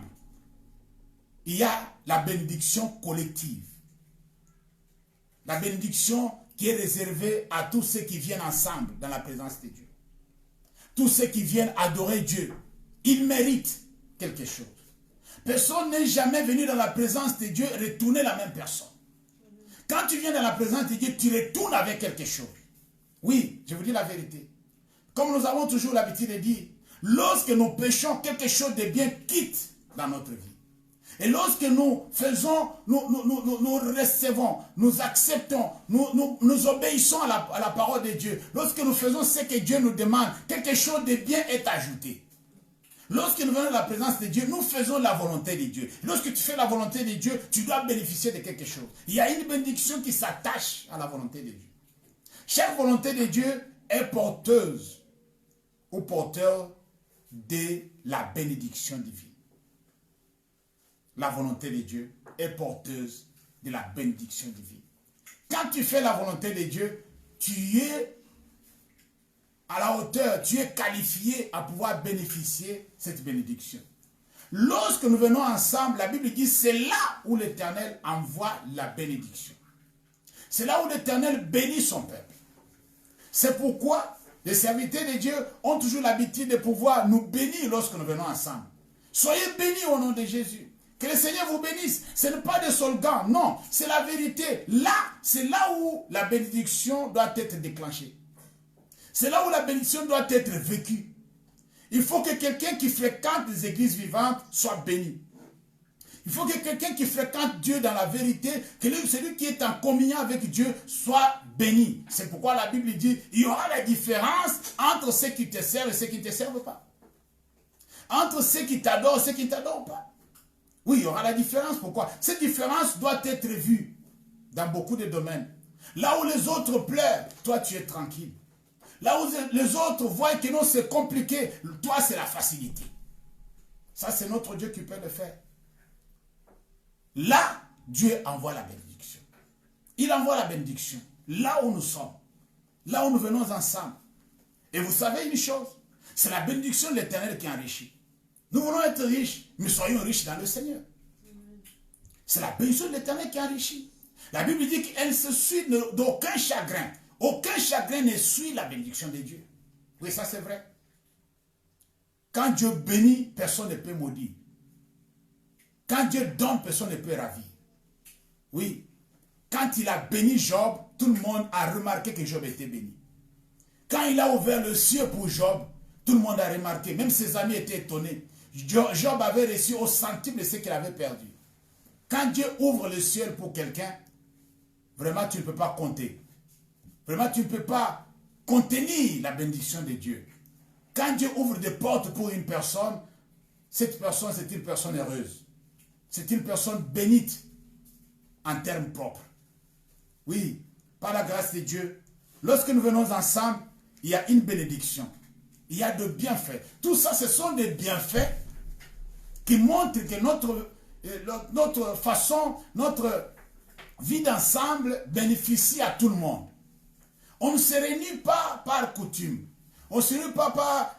il y a la bénédiction collective. La bénédiction qui est réservée à tous ceux qui viennent ensemble dans la présence de Dieu. Tous ceux qui viennent adorer Dieu, ils méritent quelque chose. Personne n'est jamais venu dans la présence de Dieu retourner la même personne. Quand tu viens dans la présence de Dieu, tu retournes avec quelque chose. Oui, je vous dis la vérité. Comme nous avons toujours l'habitude de dire, lorsque nous péchons, quelque chose de bien quitte dans notre vie. Et lorsque nous faisons, nous recevons, nous acceptons, nous obéissons à la parole de Dieu, lorsque nous faisons ce que Dieu nous demande, quelque chose de bien est ajouté. Lorsque nous venons dans la présence de Dieu, nous faisons la volonté de Dieu. Lorsque tu fais la volonté de Dieu, tu dois bénéficier de quelque chose. Il y a une bénédiction qui s'attache à la volonté de Dieu. Chaque volonté de Dieu est porteuse ou porteur de la bénédiction divine. La volonté de Dieu est porteuse de la bénédiction divine. Quand tu fais la volonté de Dieu, tu es à la hauteur, tu es qualifié à pouvoir bénéficier de cette bénédiction. Lorsque nous venons ensemble, la Bible dit c'est là où l'Éternel envoie la bénédiction. C'est là où l'Éternel bénit son peuple. C'est pourquoi les serviteurs de Dieu ont toujours l'habitude de pouvoir nous bénir lorsque nous venons ensemble. Soyez bénis au nom de Jésus. Que le Seigneur vous bénisse. Ce n'est pas des slogans, non, c'est la vérité. Là, c'est là où la bénédiction doit être déclenchée. C'est là où la bénédiction doit être vécue. Il faut que quelqu'un qui fréquente les églises vivantes soit béni. Il faut que quelqu'un qui fréquente Dieu dans la vérité, que celui qui est en communion avec Dieu soit béni. C'est pourquoi la Bible dit, il y aura la différence entre ceux qui te servent et ceux qui ne te servent pas. Entre ceux qui t'adorent et ceux qui ne t'adorent pas. Oui, il y aura la différence. Pourquoi? Cette différence doit être vue dans beaucoup de domaines. Là où les autres pleurent, toi tu es tranquille. Là où les autres voient que non, c'est compliqué, toi c'est la facilité. Ça c'est notre Dieu qui peut le faire. Là, Dieu envoie la bénédiction. Il envoie la bénédiction. Là où nous sommes. Là où nous venons ensemble. Et vous savez une chose, c'est la bénédiction de l'Éternel qui enrichit. Nous voulons être riches, mais soyons riches dans le Seigneur. C'est la bénédiction de l'Éternel qui enrichit. La Bible dit qu'elle ne se suit d'aucun chagrin. Aucun chagrin ne suit la bénédiction de Dieu. Oui, ça c'est vrai. Quand Dieu bénit, personne ne peut maudire. Quand Dieu donne, personne ne peut ravir. Oui. Quand il a béni Job, tout le monde a remarqué que Job était béni. Quand il a ouvert le ciel pour Job, tout le monde a remarqué. Même ses amis étaient étonnés. Job avait reçu au centime de ce qu'il avait perdu. Quand Dieu ouvre le ciel pour quelqu'un, vraiment tu ne peux pas compter. Vraiment tu ne peux pas contenir la bénédiction de Dieu. Quand Dieu ouvre des portes pour une personne, cette personne c'est une personne heureuse. C'est une personne bénite en termes propres. Oui, par la grâce de Dieu, lorsque nous venons ensemble, il y a une bénédiction. Il y a de bienfaits. Tout ça, ce sont des bienfaits qui montrent que notre façon, notre vie d'ensemble bénéficie à tout le monde. On ne se réunit pas par coutume. On ne se réunit pas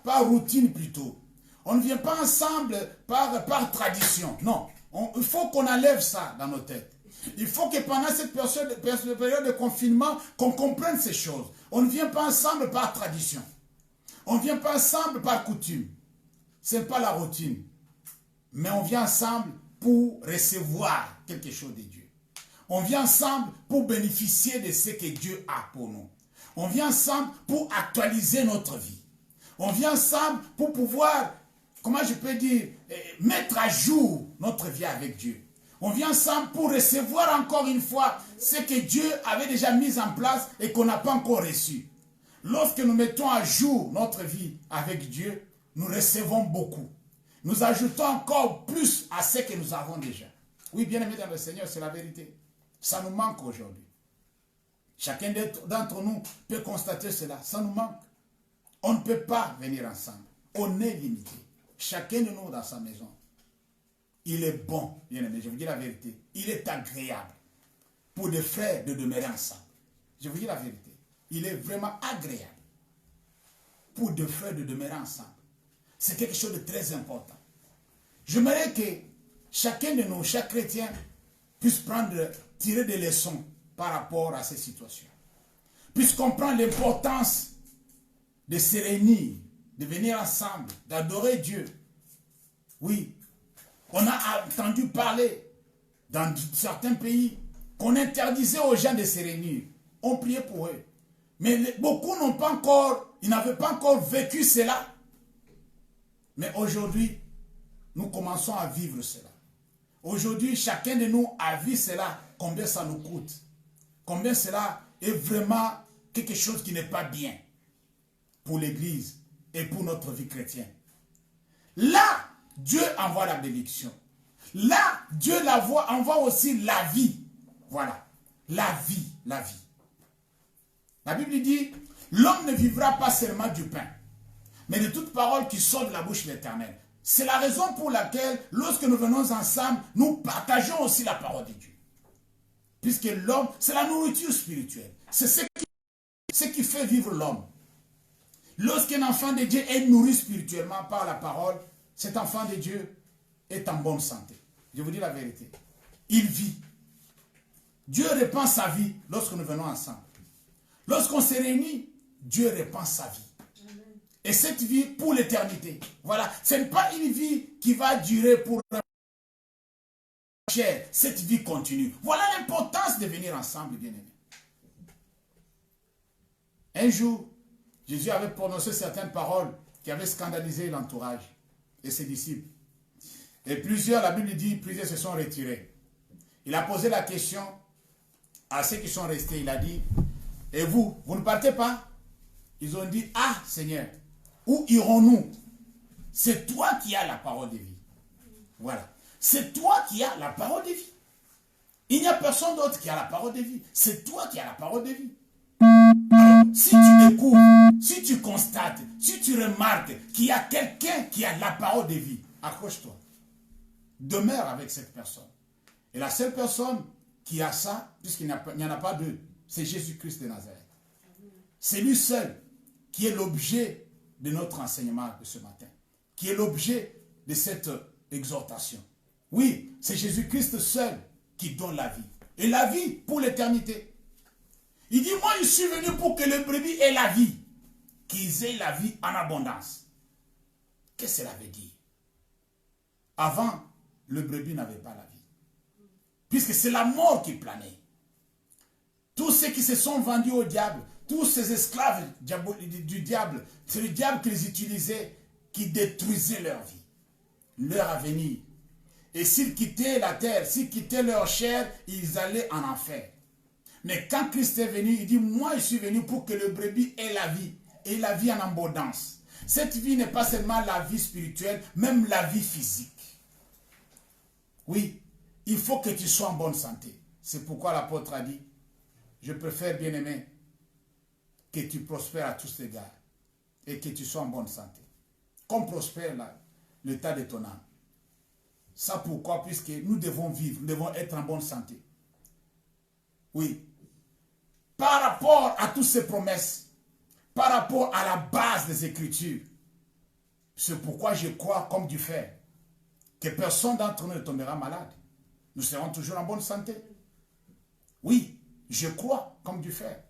par routine plutôt. On ne vient pas ensemble par tradition. Non. Il faut qu'on enlève ça dans nos têtes. Il faut que pendant cette période de confinement, qu'on comprenne ces choses. On ne vient pas ensemble par tradition. On ne vient pas ensemble par coutume. Ce n'est pas la routine. Mais on vient ensemble pour recevoir quelque chose de Dieu. On vient ensemble pour bénéficier de ce que Dieu a pour nous. On vient ensemble pour actualiser notre vie. On vient ensemble pour pouvoir, comment je peux dire, mettre à jour notre vie avec Dieu. On vient ensemble pour recevoir encore une fois ce que Dieu avait déjà mis en place et qu'on n'a pas encore reçu. Lorsque nous mettons à jour notre vie avec Dieu, nous recevons beaucoup. Nous ajoutons encore plus à ce que nous avons déjà. Oui, bien-aimés dans le Seigneur, c'est la vérité. Ça nous manque aujourd'hui. Chacun d'entre nous peut constater cela. Ça nous manque. On ne peut pas venir ensemble. On est limité. Chacun de nous dans sa maison. Il est bon, bien-aimé, je vous dis la vérité. Il est agréable pour des frères de demeurer ensemble. Je vous dis la vérité. Il est vraiment agréable pour deux frères de demeurer ensemble. C'est quelque chose de très important. J'aimerais que chacun de nous, chaque chrétien, puisse tirer des leçons par rapport à ces situations. Puisse comprendre l'importance de se réunir, de venir ensemble, d'adorer Dieu. Oui, on a entendu parler dans certains pays qu'on interdisait aux gens de se réunir. On priait pour eux. Mais beaucoup n'ont pas encore, ils n'avaient pas encore vécu cela. Mais aujourd'hui, nous commençons à vivre cela. Aujourd'hui, chacun de nous a vu cela, combien ça nous coûte. Combien cela est vraiment quelque chose qui n'est pas bien pour l'Église et pour notre vie chrétienne. Là, Dieu envoie la bénédiction. Là, Dieu envoie aussi la vie. Voilà, la vie, la vie. La Bible dit, l'homme ne vivra pas seulement du pain, mais de toute parole qui sort de la bouche de l'Éternel. C'est la raison pour laquelle, lorsque nous venons ensemble, nous partageons aussi la parole de Dieu. Puisque l'homme, c'est la nourriture spirituelle. C'est ce qui fait vivre l'homme. Lorsqu'un enfant de Dieu est nourri spirituellement par la parole, cet enfant de Dieu est en bonne santé. Je vous dis la vérité. Il vit. Dieu répand sa vie lorsque nous venons ensemble. Lorsqu'on se réunit, Dieu répand sa vie. Et cette vie pour l'éternité. Voilà. Ce n'est pas une vie qui va durer pour la chair. Cette vie continue. Voilà l'importance de venir ensemble, bien-aimés. Un jour, Jésus avait prononcé certaines paroles qui avaient scandalisé l'entourage et ses disciples. Et plusieurs, la Bible dit, plusieurs se sont retirés. Il a posé la question à ceux qui sont restés. Il a dit, et vous, vous ne partez pas? Ils ont dit, ah Seigneur, où irons-nous? C'est toi qui as la parole de vie. Voilà. C'est toi qui as la parole de vie. Il n'y a personne d'autre qui a la parole de vie. C'est toi qui as la parole de vie. Alors, si tu découvres, si tu constates, si tu remarques qu'il y a quelqu'un qui a la parole de vie, accroche-toi. Demeure avec cette personne. Et la seule personne qui a ça, puisqu'il n'y en a pas deux, c'est Jésus-Christ de Nazareth. C'est lui seul qui est l'objet de notre enseignement de ce matin, qui est l'objet de cette exhortation. Oui, c'est Jésus-Christ seul qui donne la vie. Et la vie pour l'éternité. Il dit, moi je suis venu pour que les brebis aient la vie, qu'ils aient la vie en abondance. Qu'est-ce que cela veut dire? Avant, le brebis n'avait pas la vie. Puisque c'est la mort qui planait. Tous ceux qui se sont vendus au diable, tous ces esclaves du diable, c'est le diable qu'ils utilisaient, qui détruisait leur vie, leur avenir. Et s'ils quittaient la terre, s'ils quittaient leur chair, ils allaient en enfer. Mais quand Christ est venu, il dit, moi je suis venu pour que le brebis ait la vie, et la vie en abondance. Cette vie n'est pas seulement la vie spirituelle, même la vie physique. Oui, il faut que tu sois en bonne santé. C'est pourquoi l'apôtre a dit, je préfère, bien-aimé, que tu prospères à tous égards et que tu sois en bonne santé. Comme prospère l'état de ton âme. Ça pourquoi? Puisque nous devons vivre, nous devons être en bonne santé. Oui. Par rapport à toutes ces promesses, par rapport à la base des Écritures, c'est pourquoi je crois comme du fer que personne d'entre nous ne tombera malade. Nous serons toujours en bonne santé. Oui, je crois comme du fer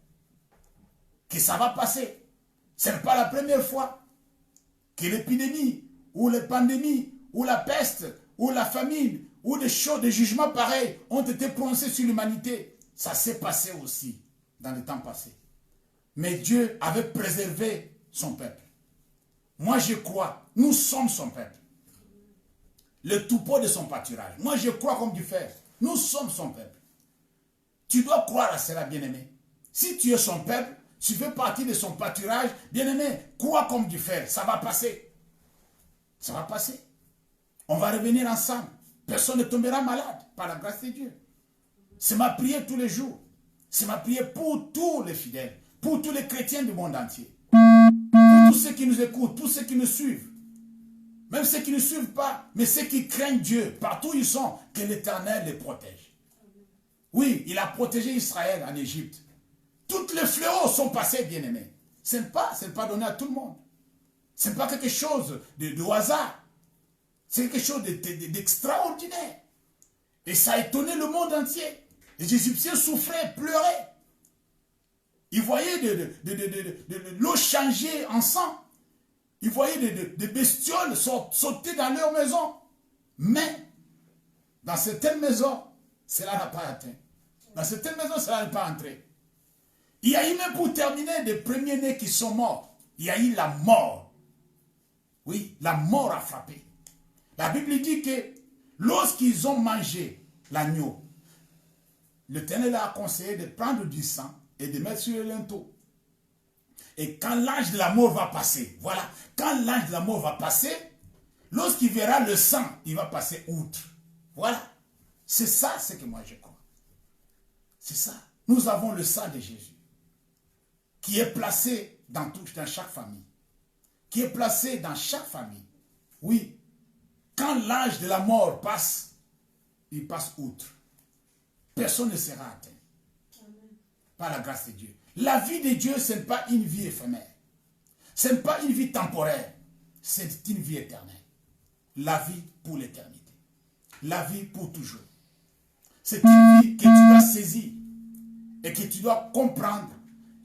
que ça va passer. Ce n'est pas la première fois que l'épidémie ou les pandémies ou la peste ou la famine ou des choses, des jugements pareils ont été prononcés sur l'humanité. Ça s'est passé aussi dans le temps passé. Mais Dieu avait préservé son peuple. Moi je crois, nous sommes son peuple. Le troupeau de son pâturage. Moi je crois comme du fer. Nous sommes son peuple. Tu dois croire à cela, bien-aimé. Si tu es son peuple, tu fais partie de son pâturage, bien-aimé, crois comme du fer. Ça va passer. Ça va passer. On va revenir ensemble. Personne ne tombera malade par la grâce de Dieu. C'est ma prière tous les jours. C'est ma prière pour tous les fidèles, pour tous les chrétiens du monde entier. Pour tous ceux qui nous écoutent, tous ceux qui nous suivent. Même ceux qui ne suivent pas, mais ceux qui craignent Dieu, partout où ils sont, que l'Éternel les protège. Oui, il a protégé Israël en Égypte. Toutes les fléaux sont passés, bien-aimés. Ce n'est pas donné à tout le monde. Ce n'est pas quelque chose de hasard. C'est quelque chose d'extraordinaire. Et ça a étonné le monde entier. Les Égyptiens souffraient, pleuraient. Ils voyaient de l'eau changer en sang. Ils voyaient des bestioles sauter dans leur maison. Mais, dans certaines maisons, cela n'a pas atteint. Dans certaines maisons, cela n'est pas entré. Il y a eu même pour terminer des premiers-nés qui sont morts. Il y a eu la mort. Oui, la mort a frappé. La Bible dit que lorsqu'ils ont mangé l'agneau, l'Éternel a conseillé de prendre du sang et de mettre sur le linteau. Et quand l'ange de la mort va passer, voilà, quand l'ange de la mort va passer, lorsqu'il verra le sang, il va passer outre. Voilà. C'est ça ce que moi je crois. C'est ça. Nous avons le sang de Jésus qui est placé dans chaque famille. Qui est placé dans chaque famille. Oui. Quand l'ange de la mort passe, il passe outre. Personne ne sera atteint. Amen. Par la grâce de Dieu. La vie de Dieu, ce n'est pas une vie éphémère. Ce n'est pas une vie temporaire. C'est une vie éternelle. La vie pour l'éternité. La vie pour toujours. C'est une vie que tu dois saisir et que tu dois comprendre,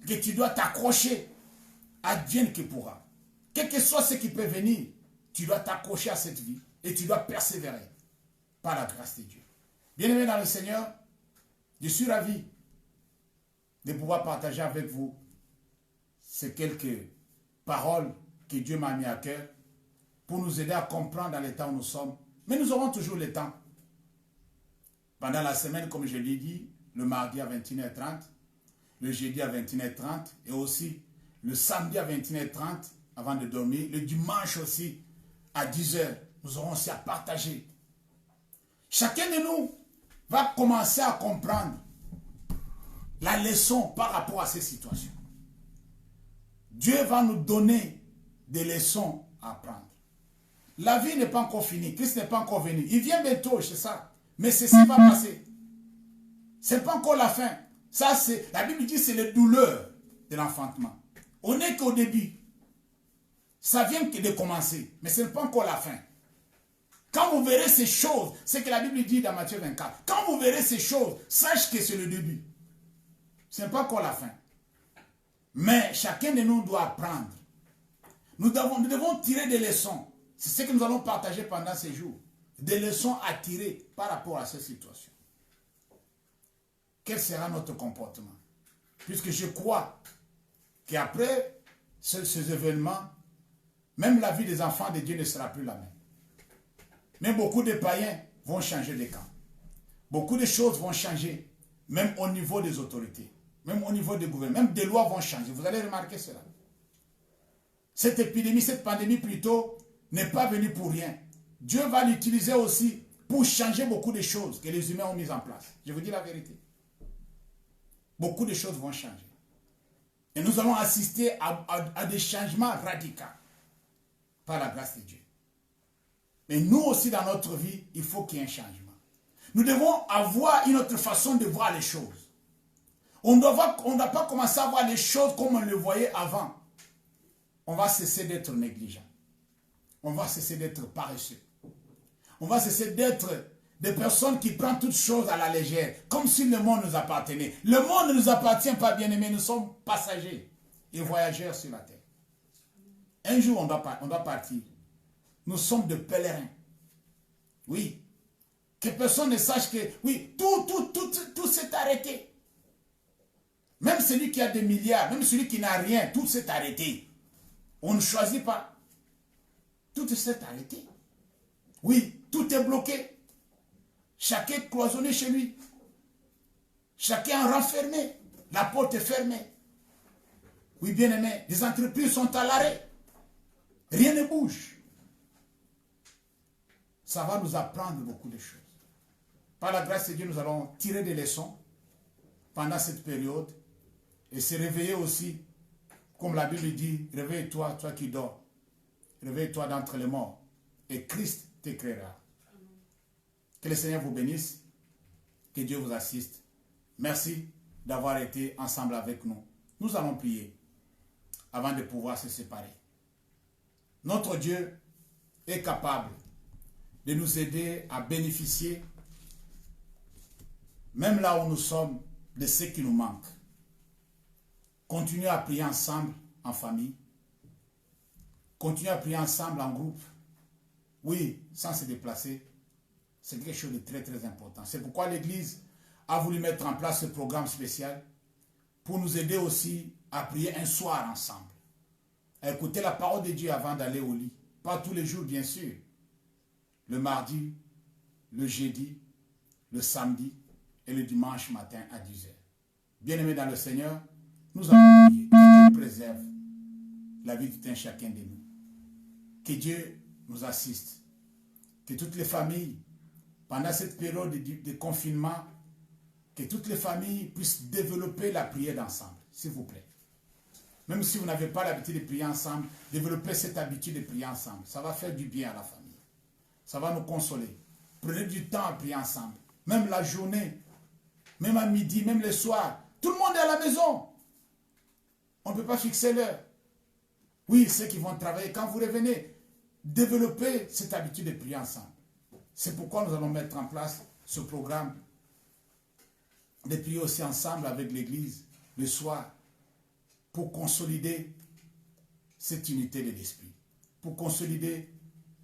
que tu dois t'accrocher à Dieu qui pourra. Quel que soit ce qui peut venir, tu dois t'accrocher à cette vie et tu dois persévérer par la grâce de Dieu. Bien-aimés dans le Seigneur, je suis ravi de pouvoir partager avec vous ces quelques paroles que Dieu m'a mis à cœur pour nous aider à comprendre dans l'état où nous sommes. Mais nous aurons toujours le temps. Pendant la semaine, comme je l'ai dit, le mardi à 21h30, le jeudi à 21h30 et aussi le samedi à 21h30 avant de dormir, le dimanche aussi à 10h, nous aurons aussi à partager. Chacun de nous va commencer à comprendre la leçon par rapport à ces situations. Dieu va nous donner des leçons à apprendre. La vie n'est pas encore finie, Christ n'est pas encore venu. Il vient bientôt, c'est ça. Mais ceci va passer. Ce n'est pas encore la fin. Ça, c'est, la Bible dit que c'est les douleurs de l'enfantement. On n'est qu'au début. Ça vient que de commencer, mais ce n'est pas encore la fin. Quand vous verrez ces choses, c'est que la Bible dit dans Matthieu 24, quand vous verrez ces choses, sachez que c'est le début. Ce n'est pas encore la fin. Mais chacun de nous doit apprendre. Nous devons tirer des leçons. C'est ce que nous allons partager pendant ces jours. Des leçons à tirer par rapport à cette situation. Quel sera notre comportement? Puisque je crois qu'après ces événements, même la vie des enfants de Dieu ne sera plus la même. Mais beaucoup de païens vont changer de camp. Beaucoup de choses vont changer, même au niveau des autorités, même au niveau des gouvernements, même des lois vont changer. Vous allez remarquer cela. Cette épidémie, cette pandémie plutôt, n'est pas venue pour rien. Dieu va l'utiliser aussi pour changer beaucoup de choses que les humains ont mises en place. Je vous dis la vérité. Beaucoup de choses vont changer. Et nous allons assister à des changements radicaux par la grâce de Dieu. Mais nous aussi dans notre vie, il faut qu'il y ait un changement. Nous devons avoir une autre façon de voir les choses. On ne doit pas commencer à voir les choses comme on le voyait avant. On va cesser d'être négligent. On va cesser d'être paresseux. On va cesser d'être des personnes qui prennent toutes choses à la légère, comme si le monde nous appartenait. Le monde ne nous appartient pas, bien-aimés, nous sommes passagers et voyageurs sur la terre. Un jour, on doit partir. Nous sommes de pèlerins. Oui. Que personne ne sache que, oui, tout s'est arrêté. Même celui qui a des milliards, même celui qui n'a rien, tout s'est arrêté. On ne choisit pas. Tout s'est arrêté. Oui, tout est bloqué. Chacun est cloisonné chez lui. Chacun est renfermé. La porte est fermée. Oui, bien aimé, les entreprises sont à l'arrêt. Rien ne bouge. Ça va nous apprendre beaucoup de choses. Par la grâce de Dieu, nous allons tirer des leçons pendant cette période et se réveiller aussi, comme la Bible dit, réveille-toi, toi qui dors. Réveille-toi d'entre les morts et Christ t'éclairera. Que le Seigneur vous bénisse, que Dieu vous assiste. Merci d'avoir été ensemble avec nous. Nous allons prier avant de pouvoir se séparer. Notre Dieu est capable de nous aider à bénéficier, même là où nous sommes, de ce qui nous manque. Continuez à prier ensemble en famille. Continuez à prier ensemble en groupe. Oui, sans se déplacer. C'est quelque chose de très très important. C'est pourquoi l'Église a voulu mettre en place ce programme spécial pour nous aider aussi à prier un soir ensemble. À écouter la parole de Dieu avant d'aller au lit. Pas tous les jours, bien sûr. Le mardi, le jeudi, le samedi et le dimanche matin à 10h. Bien-aimés dans le Seigneur, nous allons prier. Que Dieu préserve la vie de tout un chacun de nous. Que Dieu nous assiste. Que toutes les familles, pendant cette période de confinement, que toutes les familles puissent développer la prière ensemble, s'il vous plaît. Même si vous n'avez pas l'habitude de prier ensemble, développez cette habitude de prier ensemble. Ça va faire du bien à la famille. Ça va nous consoler. Prenez du temps à prier ensemble. Même la journée, même à midi, même le soir. Tout le monde est à la maison. On ne peut pas fixer l'heure. Oui, ceux qui vont travailler, quand vous revenez, développez cette habitude de prier ensemble. C'est pourquoi nous allons mettre en place ce programme de prier aussi ensemble avec l'Église le soir pour consolider cette unité de l'esprit, pour consolider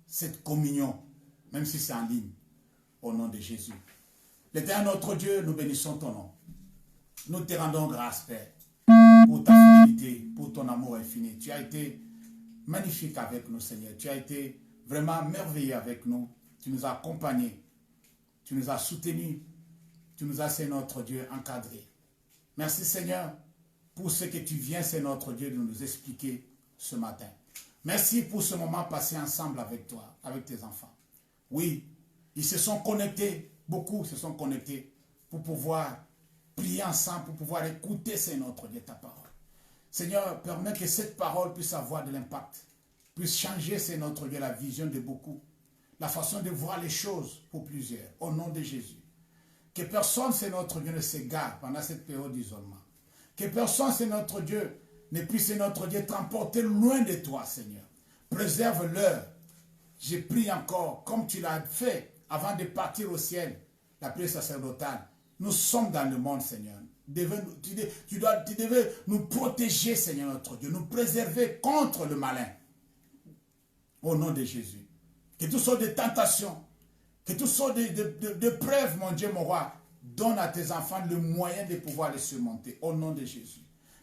cette communion, même si c'est en ligne, au nom de Jésus. L'Éternel notre Dieu, nous bénissons ton nom. Nous te rendons grâce, Père, pour ta fidélité, pour ton amour infini. Tu as été magnifique avec nous, Seigneur. Tu as été vraiment merveilleux avec nous. Tu nous as accompagnés. Tu nous as soutenus. Tu nous as, c'est notre Dieu, encadrés. Merci, Seigneur, pour ce que tu viens, c'est notre Dieu, de nous expliquer ce matin. Merci pour ce moment passé ensemble avec toi, avec tes enfants. Oui, ils se sont connectés, beaucoup se sont connectés pour pouvoir prier ensemble, pour pouvoir écouter, c'est notre Dieu, ta parole. Seigneur, permets que cette parole puisse avoir de l'impact, puisse changer, c'est notre Dieu, la vision de beaucoup, la façon de voir les choses pour plusieurs, au nom de Jésus. Que personne, c'est notre Dieu, ne s'égare pendant cette période d'isolement. Que personne, c'est notre Dieu, ne puisse, c'est notre Dieu, t'emporter loin de toi, Seigneur. Préserve-leur. Je prie encore, comme tu l'as fait avant de partir au ciel, la prière sacerdotale. Nous sommes dans le monde, Seigneur. Tu devais nous protéger, Seigneur notre Dieu, nous préserver contre le malin. Au nom de Jésus. Que toutes sortes de tentations, que toutes sortes de preuves, mon Dieu, mon roi, donne à tes enfants le moyen de pouvoir les surmonter. Au nom de Jésus.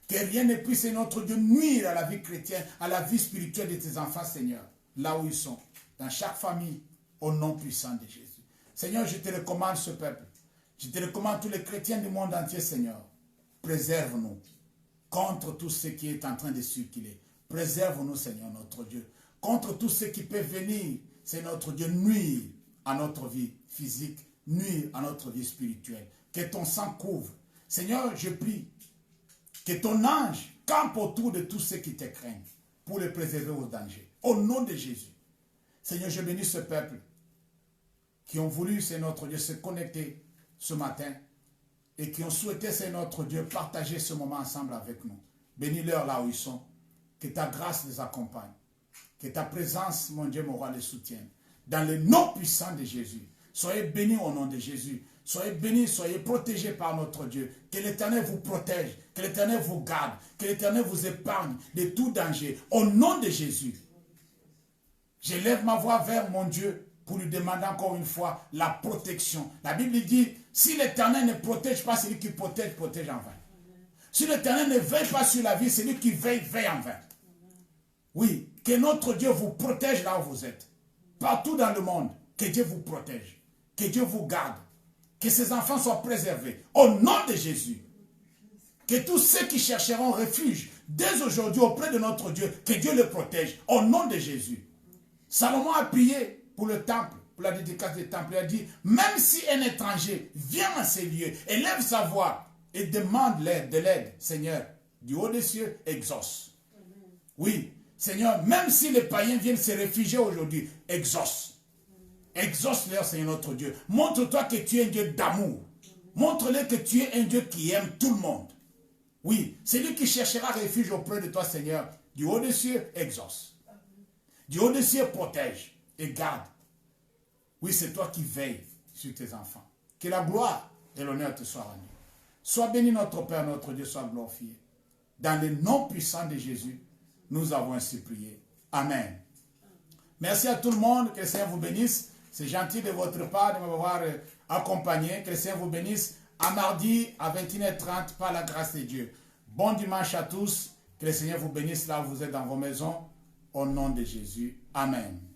Que rien ne puisse, notre Dieu, nuire à la vie chrétienne, à la vie spirituelle de tes enfants, Seigneur. Là où ils sont. Dans chaque famille, au nom puissant de Jésus. Seigneur, je te recommande ce peuple. Je te recommande tous les chrétiens du monde entier, Seigneur. Préserve-nous contre tout ce qui est en train de circuler. Préserve-nous, Seigneur, notre Dieu. Contre tout ce qui peut venir, c'est notre Dieu, nuire à notre vie physique, nuire à notre vie spirituelle. Que ton sang couvre. Seigneur, je prie Que ton ange campe autour de tous ceux qui te craignent pour les préserver au danger. Au nom de Jésus. Seigneur, je bénis ce peuple qui ont voulu, c'est notre Dieu, se connecter ce matin et qui ont souhaité, c'est notre Dieu, partager ce moment ensemble avec nous. Bénis-leur là où ils sont. Que ta grâce les accompagne. Que ta présence, mon Dieu, mon roi, les soutienne. Dans le nom puissant de Jésus. Soyez bénis au nom de Jésus. Soyez bénis, soyez protégés par notre Dieu. Que l'Éternel vous protège, que l'Éternel vous garde, que l'Éternel vous épargne de tout danger. Au nom de Jésus. J'élève ma voix vers mon Dieu pour lui demander encore une fois la protection. La Bible dit, si l'Éternel ne protège pas, celui qui protège, protège en vain. Si l'Éternel ne veille pas sur la vie, celui qui veille, veille en vain. Oui, que notre Dieu vous protège là où vous êtes. Partout dans le monde, que Dieu vous protège. Que Dieu vous garde. Que ses enfants soient préservés. Au nom de Jésus. Que tous ceux qui chercheront refuge dès aujourd'hui auprès de notre Dieu, que Dieu les protège. Au nom de Jésus. Salomon a prié pour le temple, pour la dédicace du temple. Il a dit, même si un étranger vient à ces lieux, élève sa voix et demande de l'aide, Seigneur, du haut des cieux, exauce. Oui, Seigneur, même si les païens viennent se réfugier aujourd'hui, exauce. Exauce-leur, Seigneur notre Dieu. Montre-toi que tu es un Dieu d'amour. Montre-leur que tu es un Dieu qui aime tout le monde. Oui, celui qui cherchera refuge auprès de toi, Seigneur, du haut des cieux, exauce. Du haut des cieux, protège et garde. Oui, c'est toi qui veilles sur tes enfants. Que la gloire et l'honneur te soient rendus. Sois béni notre Père, notre Dieu, soit glorifié. Dans le nom puissant de Jésus, nous avons ainsi prié. Amen. Merci à tout le monde. Que le Seigneur vous bénisse. C'est gentil de votre part de m'avoir accompagné. Que le Seigneur vous bénisse. À mardi à 21h30 par la grâce de Dieu. Bon dimanche à tous. Que le Seigneur vous bénisse là où vous êtes dans vos maisons. Au nom de Jésus. Amen.